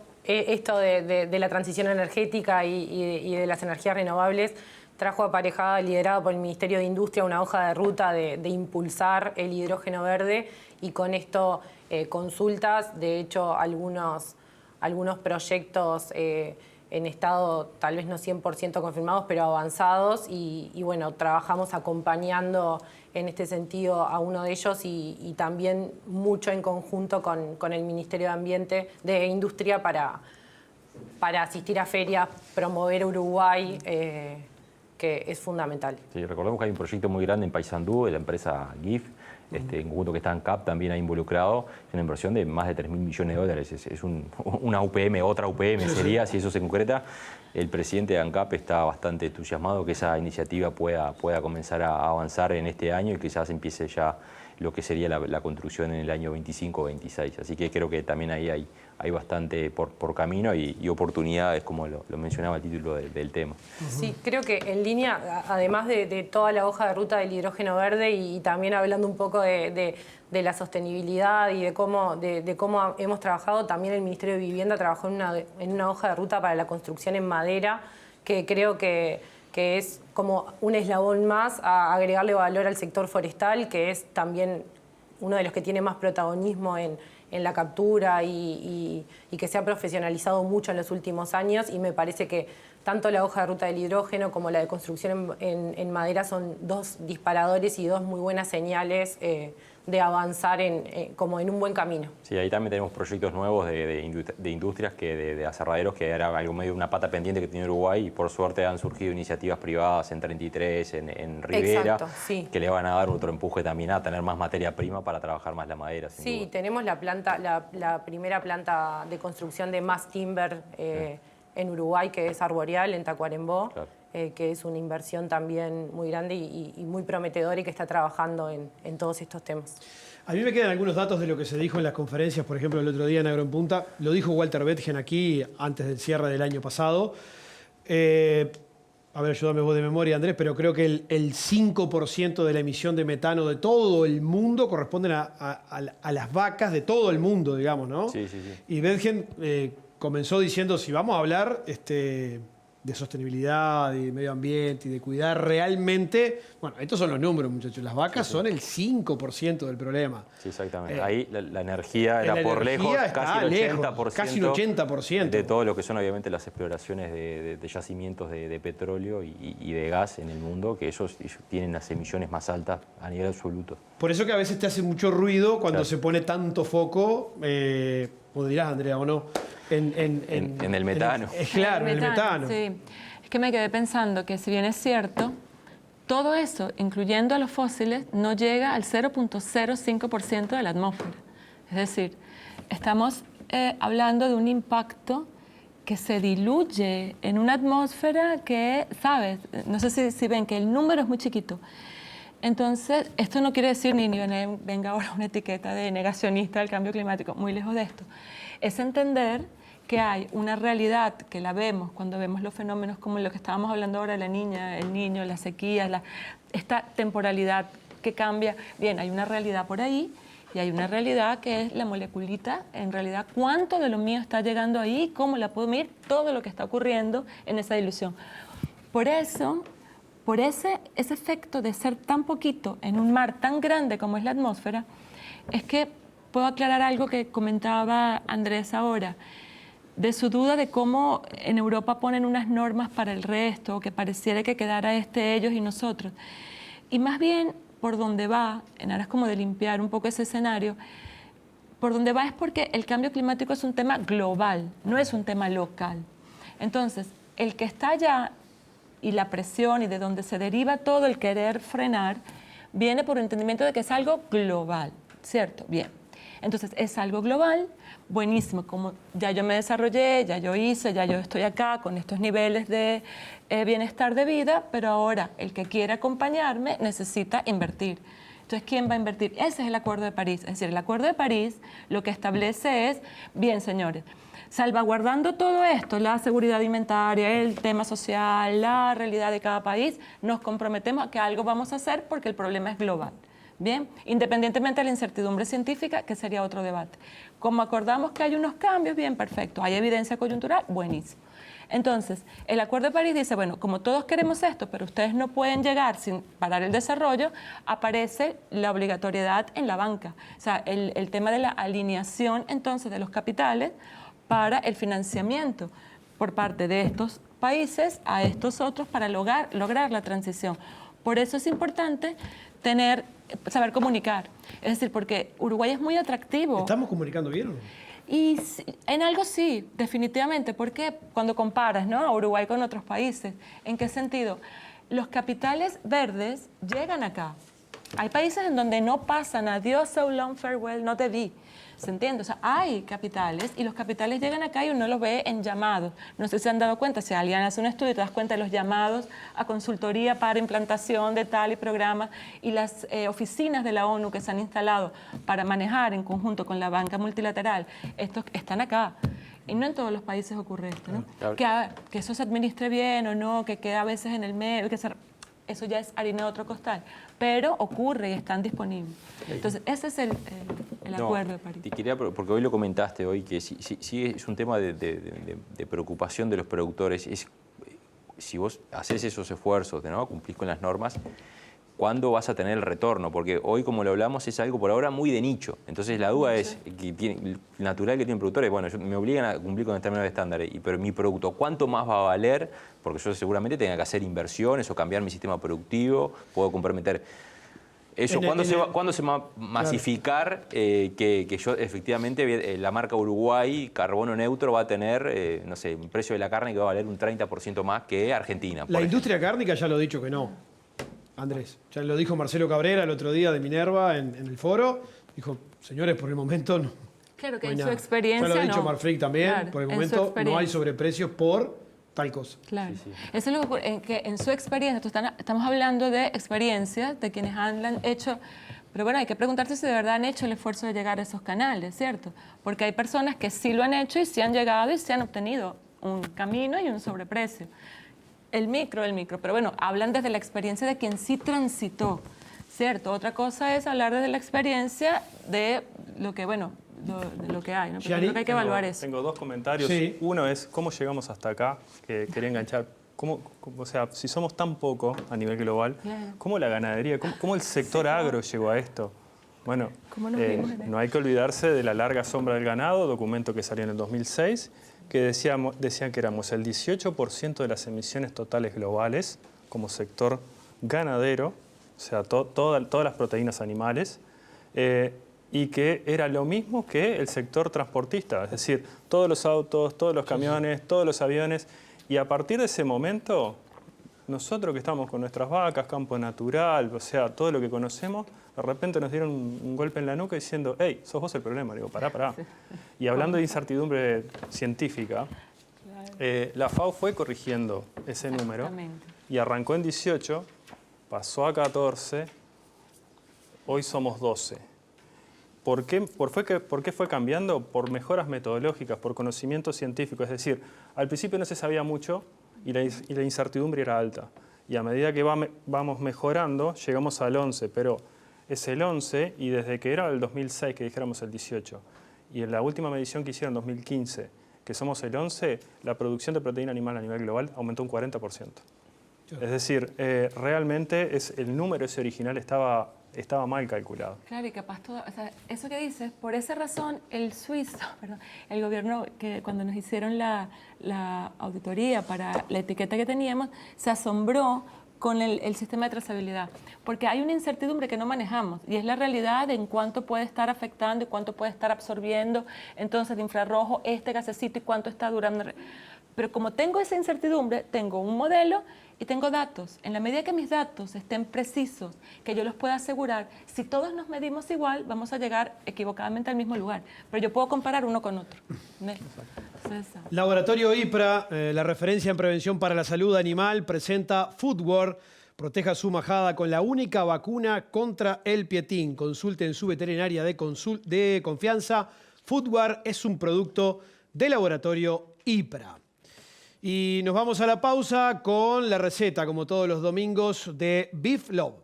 de la transición energética y de las energías renovables trajo aparejada, liderada por el Ministerio de Industria, una hoja de ruta de impulsar el hidrógeno verde y con esto consultas, de hecho algunos proyectos en estado tal vez no 100% confirmados, pero avanzados y bueno, trabajamos acompañando en este sentido a uno de ellos y también mucho en conjunto con el Ministerio de Industria para asistir a ferias, promover Uruguay, que es fundamental. Sí, recordemos que hay un proyecto muy grande en Paysandú, de la empresa GIF, en conjunto que está en CAP también ha involucrado, es una inversión de más de 3.000 millones de dólares. Es una UPM, otra UPM sería, si eso se concreta. El presidente de ANCAP está bastante entusiasmado que esa iniciativa pueda comenzar a avanzar en este año y quizás empiece ya lo que sería la construcción en el año 25 o 26. Así que creo que también ahí hay bastante por camino y oportunidades, como lo mencionaba el título del tema. Sí, creo que en línea, además de toda la hoja de ruta del hidrógeno verde y también hablando un poco de la sostenibilidad y de cómo hemos trabajado, también el Ministerio de Vivienda trabajó en una hoja de ruta para la construcción en madera, que creo que es como un eslabón más a agregarle valor al sector forestal, que es también uno de los que tiene más protagonismo en la captura y que se ha profesionalizado mucho en los últimos años, y me parece que tanto la hoja de ruta del hidrógeno como la de construcción en madera son dos disparadores y dos muy buenas señales de avanzar como en un buen camino. Sí, ahí también tenemos proyectos nuevos de industrias, de aserraderos, que era algo medio una pata pendiente que tiene Uruguay, y por suerte han surgido iniciativas privadas en 33, en Rivera, exacto, sí, que le van a dar otro empuje también a tener más materia prima para trabajar más la madera. Sí, duda. tenemos la primera planta de construcción de mass timber en Uruguay, que es Arboreal, en Tacuarembó. Claro. Que es una inversión también muy grande y muy prometedora, y que está trabajando en todos estos temas. A mí me quedan algunos datos de lo que se dijo en las conferencias, por ejemplo, el otro día en Agro en Punta. Lo dijo Walter Bethgen aquí, antes del cierre del año pasado. A ver, ayúdame vos de memoria, Andrés, pero creo que el 5% de la emisión de metano de todo el mundo corresponden a las vacas de todo el mundo, digamos, ¿no? Sí, sí, sí. Y Bethgen comenzó diciendo, si vamos a hablar de sostenibilidad, de medio ambiente y de cuidar realmente... Bueno, estos son los números, muchachos. Las vacas son el 5% del problema. Sí, exactamente. Ahí la energía era por lejos casi el 80%. Casi un 80%. De todo lo que son obviamente las exploraciones de yacimientos de petróleo y de gas en el mundo, que ellos tienen las emisiones más altas a nivel absoluto. Por eso que a veces te hace mucho ruido cuando se pone tanto foco, como dirás, Andrea, o no, en el metano. Claro, en el metano. Sí. Es que me quedé pensando que, si bien es cierto, todo eso, incluyendo a los fósiles, no llega al 0.05% de la atmósfera. Es decir, estamos hablando de un impacto que se diluye en una atmósfera que, ¿sabes? No sé si ven que el número es muy chiquito. Entonces, esto no quiere decir ni venga ahora una etiqueta de negacionista del cambio climático, muy lejos de esto. Es entender que hay una realidad que la vemos cuando vemos los fenómenos como lo que estábamos hablando ahora, la niña, el niño, las sequías, esta temporalidad que cambia. Bien, hay una realidad por ahí, y hay una realidad que es la moleculita, en realidad cuánto de lo mío está llegando ahí, cómo la puedo medir, todo lo que está ocurriendo en esa dilución. Por eso, por ese efecto de ser tan poquito en un mar tan grande como es la atmósfera, es que puedo aclarar algo que comentaba Andrés ahora, de su duda de cómo en Europa ponen unas normas para el resto, que pareciera que quedara ellos y nosotros. Y más bien, por donde va, en aras como de limpiar un poco ese escenario, por donde va es porque el cambio climático es un tema global, no es un tema local. Entonces, el que está allá y la presión y de donde se deriva todo el querer frenar, viene por el entendimiento de que es algo global, ¿cierto? Bien. Entonces, es algo global, buenísimo, como ya yo me desarrollé, ya yo hice, ya yo estoy acá con estos niveles de bienestar de vida, pero ahora el que quiere acompañarme necesita invertir. Entonces, ¿quién va a invertir? Ese es el Acuerdo de París. Es decir, el Acuerdo de París lo que establece es, bien, señores, salvaguardando todo esto, la seguridad alimentaria, el tema social, la realidad de cada país, nos comprometemos a que algo vamos a hacer porque el problema es global. Bien, independientemente de la incertidumbre científica, que sería otro debate. Como acordamos que hay unos cambios, bien, perfecto. ¿Hay evidencia coyuntural? Buenísimo. Entonces, el Acuerdo de París dice, bueno, como todos queremos esto, pero ustedes no pueden llegar sin parar el desarrollo, aparece la obligatoriedad en la banca. O sea, el tema de la alineación, entonces, de los capitales para el financiamiento por parte de estos países a estos otros para lograr la transición. Por eso es importante saber comunicar. Es decir, porque Uruguay es muy atractivo. ¿Estamos comunicando bien o no? Y en algo sí, definitivamente. Porque cuando comparas, ¿no?, a Uruguay con otros países, ¿en qué sentido? Los capitales verdes llegan acá. Hay países en donde no pasan, adiós, so long, farewell, no te vi. ¿Se entiende? O sea, hay capitales y los capitales llegan acá y uno los ve en llamados. No sé si se han dado cuenta, si alguien hace un estudio, te das cuenta de los llamados a consultoría para implantación de tal y programa, y las oficinas de la ONU que se han instalado para manejar en conjunto con la banca multilateral, estos están acá. Y no en todos los países ocurre esto, ¿no? Claro. Que eso se administre bien o no, que quede a veces en el medio, eso ya es harina de otro costal, pero ocurre y están disponibles. Entonces, ese es el Acuerdo de París. Te quería, porque hoy lo comentaste, hoy que sí es un tema de preocupación de los productores. Si vos haces esos esfuerzos, ¿no?, cumplís con las normas, ¿cuándo vas a tener el retorno? Porque hoy, como lo hablamos, es algo por ahora muy de nicho. Entonces la duda es, natural que tienen productores, bueno, me obligan a cumplir con determinados estándares, pero mi producto, ¿cuánto más va a valer? Porque yo seguramente tenga que hacer inversiones o cambiar mi sistema productivo, puedo comprometer. Eso, ¿cuándo se va a masificar que yo efectivamente la marca Uruguay, carbono neutro, va a tener, no sé, un precio de la carne que va a valer un 30% más que Argentina? La industria cárnica ya lo ha dicho que no, Andrés. Ya lo dijo Marcelo Cabrera el otro día de Minerva en el foro. Dijo, señores, por el momento no. Claro que no en su nada. experiencia ya lo ha dicho no. Marfrig también, Claro, por el en momento no hay sobreprecios por tal cosa. Claro. Eso es lo que en su experiencia, estamos hablando de experiencias de quienes han hecho, pero bueno, hay que preguntarse si de verdad han hecho el esfuerzo de llegar a esos canales, ¿cierto? Porque hay personas que sí lo han hecho y sí han llegado y sí han obtenido un camino y un sobreprecio. El micro, pero bueno, hablan desde la experiencia de quien sí transitó, ¿cierto? Otra cosa es hablar desde la experiencia de lo que, bueno, de lo que hay, ¿no? Pero creo que hay que evaluar eso. Tengo dos comentarios. Sí. Uno es cómo llegamos hasta acá, que quería enganchar. O sea, si somos tan poco a nivel global, ¿cómo la ganadería, cómo el sector agro llegó a esto? Bueno, no hay que olvidarse de la larga sombra del ganado, documento que salió en el 2006, que decían que éramos el 18% de las emisiones totales globales como sector ganadero, o sea, todas las proteínas animales, y que era lo mismo que el sector transportista, es decir, todos los autos, todos los camiones, todos los aviones. Y a partir de ese momento, nosotros que estamos con nuestras vacas, campo natural, o sea, todo lo que conocemos, de repente nos dieron un golpe en la nuca diciendo, hey, sos vos el problema. Digo, pará. Y hablando de incertidumbre científica, la FAO fue corrigiendo ese número y arrancó en 18, pasó a 14, hoy somos 12. ¿Por qué fue cambiando? Por mejoras metodológicas, por conocimiento científico. Es decir, al principio no se sabía mucho y la incertidumbre era alta. Y a medida que vamos mejorando, llegamos al 11, pero es el 11 y desde que era el 2006, que dijéramos el 18, y en la última medición que hicieron en 2015, que somos el 11, la producción de proteína animal a nivel global aumentó un 40%. Es decir, realmente el número ese original estaba mal calculado. Claro, y capaz eso que dices, por esa razón el gobierno, que cuando nos hicieron la auditoría para la etiqueta que teníamos, se asombró con el sistema de trazabilidad, porque hay una incertidumbre que no manejamos y es la realidad de en cuánto puede estar afectando y cuánto puede estar absorbiendo entonces de infrarrojo este gasecito y cuánto está durando. Pero como tengo esa incertidumbre, tengo un modelo y tengo datos. En la medida que mis datos estén precisos, que yo los pueda asegurar, si todos nos medimos igual, vamos a llegar equivocadamente al mismo lugar. Pero yo puedo comparar uno con otro. Laboratorio IPRA, la referencia en prevención para la salud animal, presenta Foodwar. Proteja su majada con la única vacuna contra el pietín. Consulte en su veterinaria de confianza. Foodwar es un producto de Laboratorio IPRA. Y nos vamos a la pausa con la receta, como todos los domingos, de Beef Love.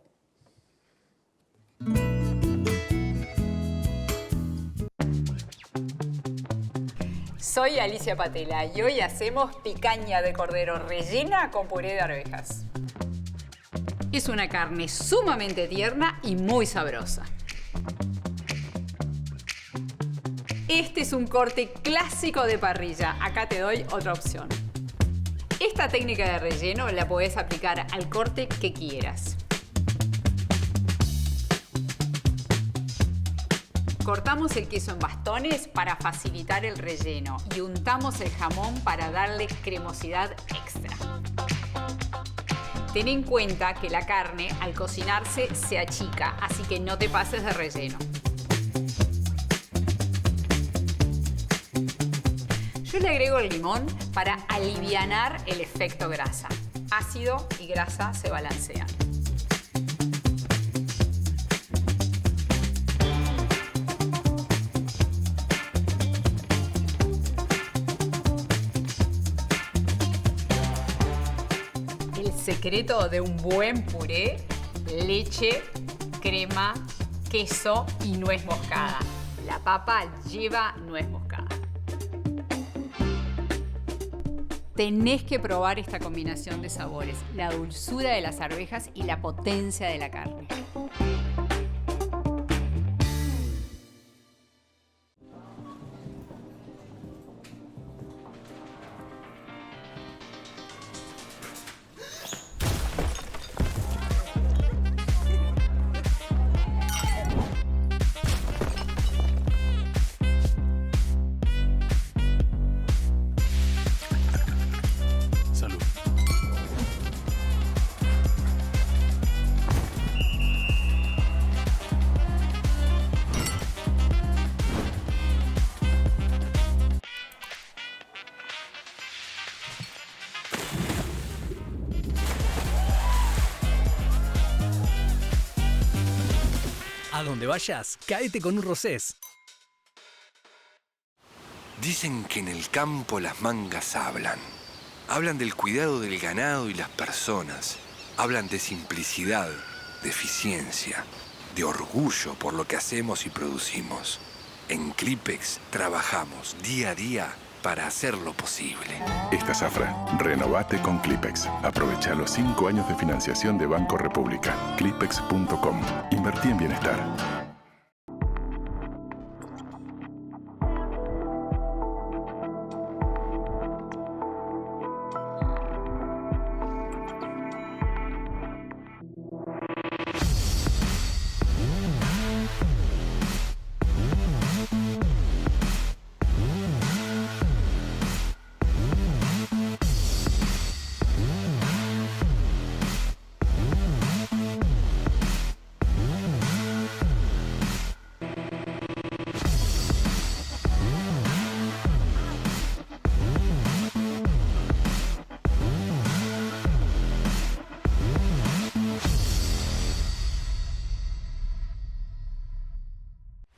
Soy Alicia Patela y hoy hacemos picaña de cordero rellena con puré de arvejas. Es una carne sumamente tierna y muy sabrosa. Este es un corte clásico de parrilla. Acá te doy otra opción. Esta técnica de relleno la podés aplicar al corte que quieras. Cortamos el queso en bastones para facilitar el relleno y untamos el jamón para darle cremosidad extra. Ten en cuenta que la carne al cocinarse se achica, así que no te pases de relleno. Yo le agrego el limón para alivianar el efecto grasa. Ácido y grasa se balancean. El secreto de un buen puré: leche, crema, queso y nuez moscada. La papa lleva nuez moscada. Tenés que probar esta combinación de sabores, la dulzura de las arvejas y la potencia de la carne. A donde vayas, cáete con un Rosés. Dicen que en el campo las mangas hablan. Hablan del cuidado del ganado y las personas. Hablan de simplicidad, de eficiencia, de orgullo por lo que hacemos y producimos. En Clipex trabajamos día a día para hacerlo posible. Esta zafra, renovate con Clipex. Aprovecha los 5 años de financiación de Banco República. Clipex.com. Invertí en bienestar.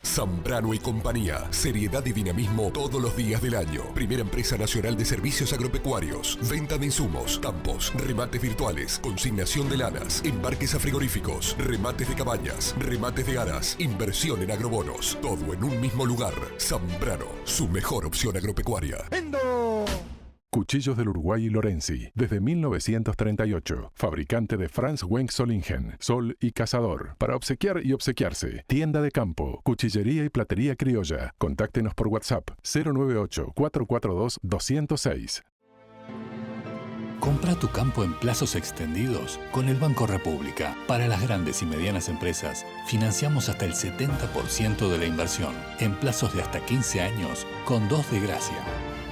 Zambrano y Compañía. Seriedad y dinamismo todos los días del año. Primera empresa nacional de servicios agropecuarios. Venta de insumos, campos, remates virtuales, consignación de lanas, embarques a frigoríficos, remates de cabañas, remates de aras, inversión en agrobonos. Todo en un mismo lugar. Zambrano, su mejor opción agropecuaria. Cuchillos del Uruguay y Lorenzi, desde 1938. Fabricante de Franz Wenck Solingen, Sol y Cazador. Para obsequiar y obsequiarse. Tienda de campo, cuchillería y platería criolla. Contáctenos por WhatsApp 098-442-206. Compra tu campo en plazos extendidos con el Banco República. Para las grandes y medianas empresas, financiamos hasta el 70% de la inversión en plazos de hasta 15 años con 2 de gracia.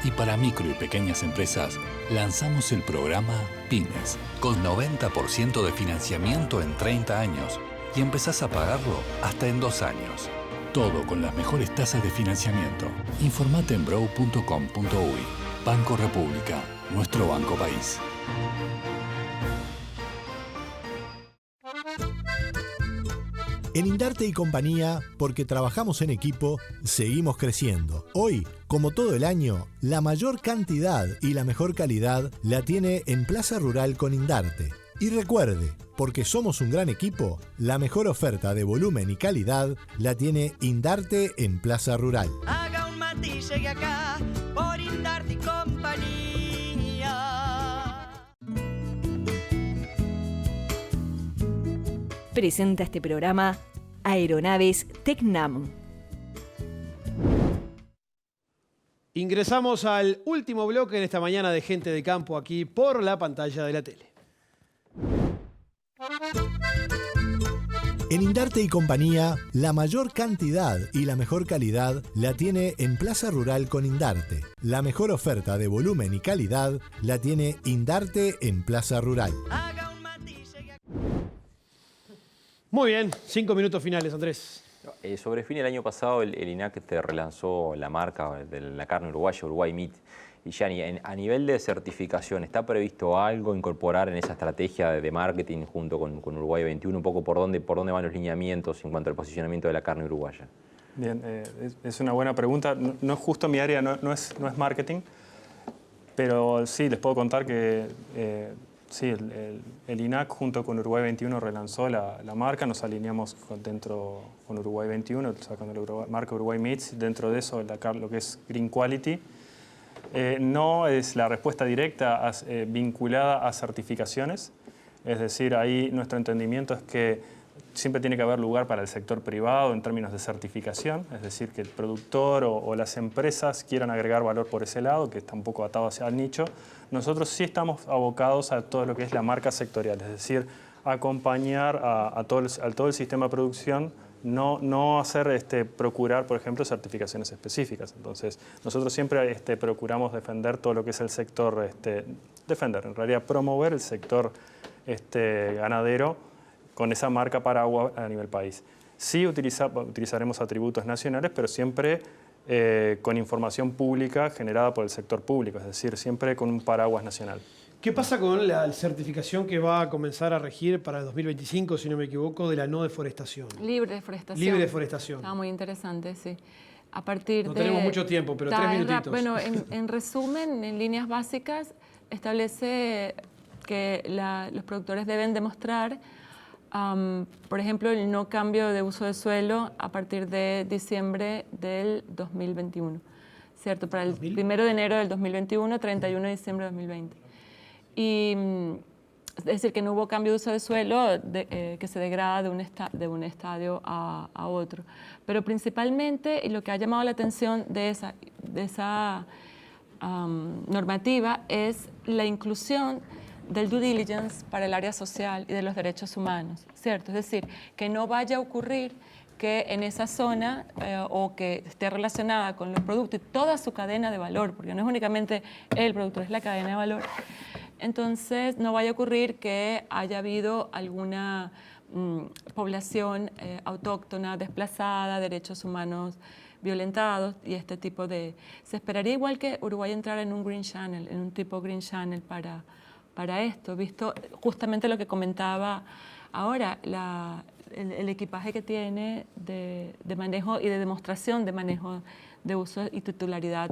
Y para micro y pequeñas empresas, lanzamos el programa Pymes, con 90% de financiamiento en 30 años y empezás a pagarlo hasta en 2 años. Todo con las mejores tasas de financiamiento. Informate en brow.com.uy. Banco República, nuestro banco país. En Indarte y Compañía, porque trabajamos en equipo, seguimos creciendo. Hoy, como todo el año, la mayor cantidad y la mejor calidad la tiene en Plaza Rural con Indarte. Y recuerde, porque somos un gran equipo, la mejor oferta de volumen y calidad la tiene Indarte en Plaza Rural. Haga un matiz, llegue acá por Indarte y Compañía. Presenta este programa Aeronaves Tecnam. Ingresamos al último bloque en esta mañana de Gente de Campo aquí por la pantalla de la tele. En Indarte y Compañía, la mayor cantidad y la mejor calidad la tiene en Plaza Rural con Indarte. La mejor oferta de volumen y calidad la tiene Indarte en Plaza Rural. Muy bien, 5 minutos finales, Andrés. Sobre fin del año pasado, el INAC te relanzó la marca de la carne uruguaya, Uruguay Meat. Y Gianni, a nivel de certificación, ¿está previsto algo incorporar en esa estrategia de marketing junto con Uruguay 21? Un poco por dónde van los lineamientos en cuanto al posicionamiento de la carne uruguaya. Bien, es una buena pregunta. No es justo mi área, no es marketing, pero sí, les puedo contar que sí, el INAC junto con Uruguay 21 relanzó la marca, nos alineamos con Uruguay 21, sacando la marca Uruguay Meats, dentro de eso lo que es Green Quality. No es la respuesta directa vinculada a certificaciones. Es decir, ahí nuestro entendimiento es que siempre tiene que haber lugar para el sector privado en términos de certificación, es decir, que el productor o las empresas quieran agregar valor por ese lado, que está un poco atado hacia el nicho. Nosotros sí estamos abocados a todo lo que es la marca sectorial, es decir, acompañar a todo el sistema de producción, no hacer procurar, por ejemplo, certificaciones específicas. Entonces, nosotros siempre procuramos defender todo lo que es el sector, defender, en realidad promover el sector ganadero con esa marca paraguas a nivel país. Sí utilizaremos atributos nacionales, pero siempre con información pública generada por el sector público, es decir, siempre con un paraguas nacional. ¿Qué pasa con la certificación que va a comenzar a regir para el 2025, si no me equivoco, de la no deforestación? Libre deforestación. Libre deforestación. Está muy interesante, sí. A partir no tenemos mucho tiempo, pero 3 minutitos. Bueno, en resumen, en líneas básicas, establece que los productores deben demostrar, por ejemplo, el no cambio de uso de suelo a partir de diciembre del 2021, ¿cierto? Para el 1 de enero del 2021, 31 de diciembre del 2020. Y es decir, que no hubo cambio de uso de suelo que se degrada de un estadio a otro. Pero principalmente, y lo que ha llamado la atención de esa normativa es la inclusión del due diligence para el área social y de los derechos humanos, ¿cierto? Es decir, que no vaya a ocurrir que en esa zona o que esté relacionada con los productos y toda su cadena de valor, porque no es únicamente el productor, es la cadena de valor. Entonces, no vaya a ocurrir que haya habido alguna población autóctona desplazada, derechos humanos violentados y este tipo de... Se esperaría igual que Uruguay entrara en un Green Channel, en un tipo Green Channel para esto, visto justamente lo que comentaba ahora, el equipaje que tiene de manejo y de demostración de manejo de uso y titularidad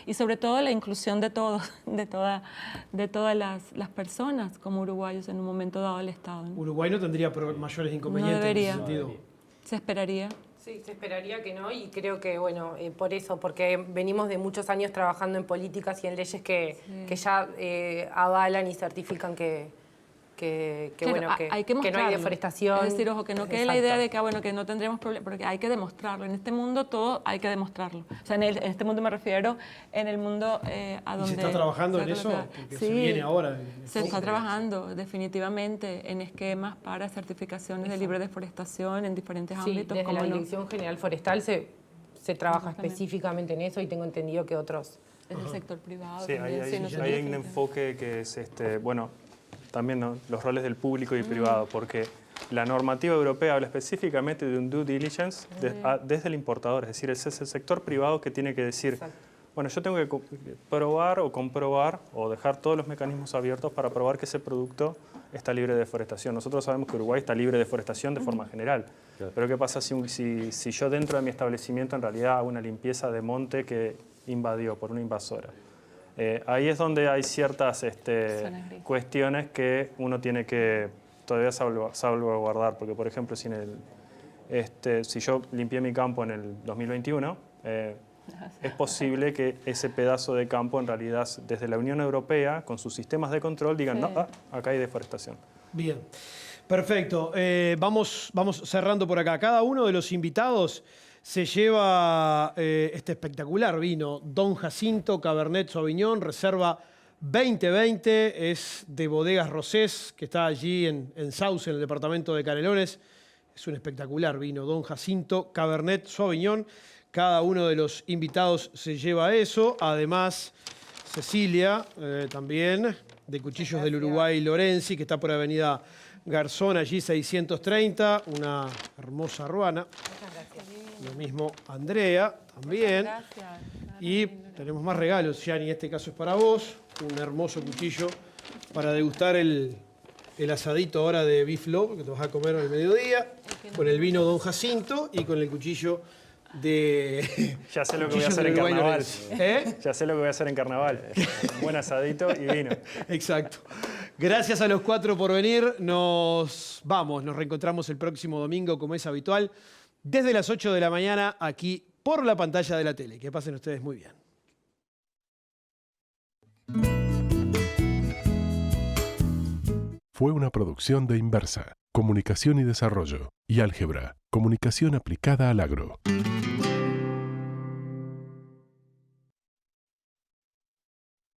y sobre todo la inclusión de todos, de todas las personas como uruguayos en un momento dado del Estado, ¿no? Uruguay no tendría mayores inconvenientes no debería. En ese sentido. Se esperaría. Sí, se esperaría que no y creo que, bueno, por eso, porque venimos de muchos años trabajando en políticas y en leyes que ya avalan y certifican que no hay deforestación. Es decir, ojo, que no quede la idea de que, bueno, que no tendremos problemas, porque hay que demostrarlo. En este mundo todo hay que demostrarlo. O sea, en este mundo me refiero, en el mundo a donde... ¿Y se está trabajando en eso? Porque sí, se viene ahora. Se está trabajando definitivamente en esquemas para certificaciones de libre deforestación en diferentes ámbitos. Desde la Dirección General Forestal se trabaja específicamente en eso y tengo entendido que otros... Desde el sector privado. Sí, hay un enfoque que es, bueno, también, ¿no?, los roles del público y privado, porque la normativa europea habla específicamente de un due diligence desde el importador, es decir, es el sector privado que tiene que decir, bueno, yo tengo que probar o comprobar o dejar todos los mecanismos abiertos para probar que ese producto está libre de deforestación. Nosotros sabemos que Uruguay está libre de deforestación de forma general, pero ¿qué pasa si yo dentro de mi establecimiento en realidad hago una limpieza de monte que invadió por una invasora? Ahí es donde hay ciertas cuestiones que uno tiene que todavía salvaguardar, porque por ejemplo si yo limpié mi campo en el 2021, es posible que ese pedazo de campo en realidad desde la Unión Europea con sus sistemas de control digan, no, acá hay deforestación. Bien, perfecto. Vamos cerrando por acá. Cada uno de los invitados se lleva este espectacular vino Don Jacinto Cabernet Sauvignon, reserva 2020, es de Bodegas Rosés, que está allí en Sauce, en el departamento de Canelones. Es un espectacular vino, Don Jacinto Cabernet Sauvignon. Cada uno de los invitados se lleva eso. Además, Cecilia, también, de Cuchillos del Uruguay Lorenzi, que está por Avenida Garzón, allí 630, una hermosa ruana. Muchas gracias. Lo mismo Andrea, también. Y tenemos más regalos, Yani, en este caso es para vos. Un hermoso cuchillo para degustar el asadito ahora de Beef Love, que te vas a comer al mediodía, con el vino Don Jacinto y con el cuchillo de... Ya sé lo que voy a hacer en carnaval. Ya sé lo que voy a hacer en carnaval. Un buen asadito y vino. Exacto. Gracias a los 4 por venir. Nos reencontramos el próximo domingo, como es habitual, desde las 8 de la mañana, aquí por la pantalla de la tele. Que pasen ustedes muy bien. fue una producción de Inversa, Comunicación y Desarrollo, y Álgebra, Comunicación aplicada al agro.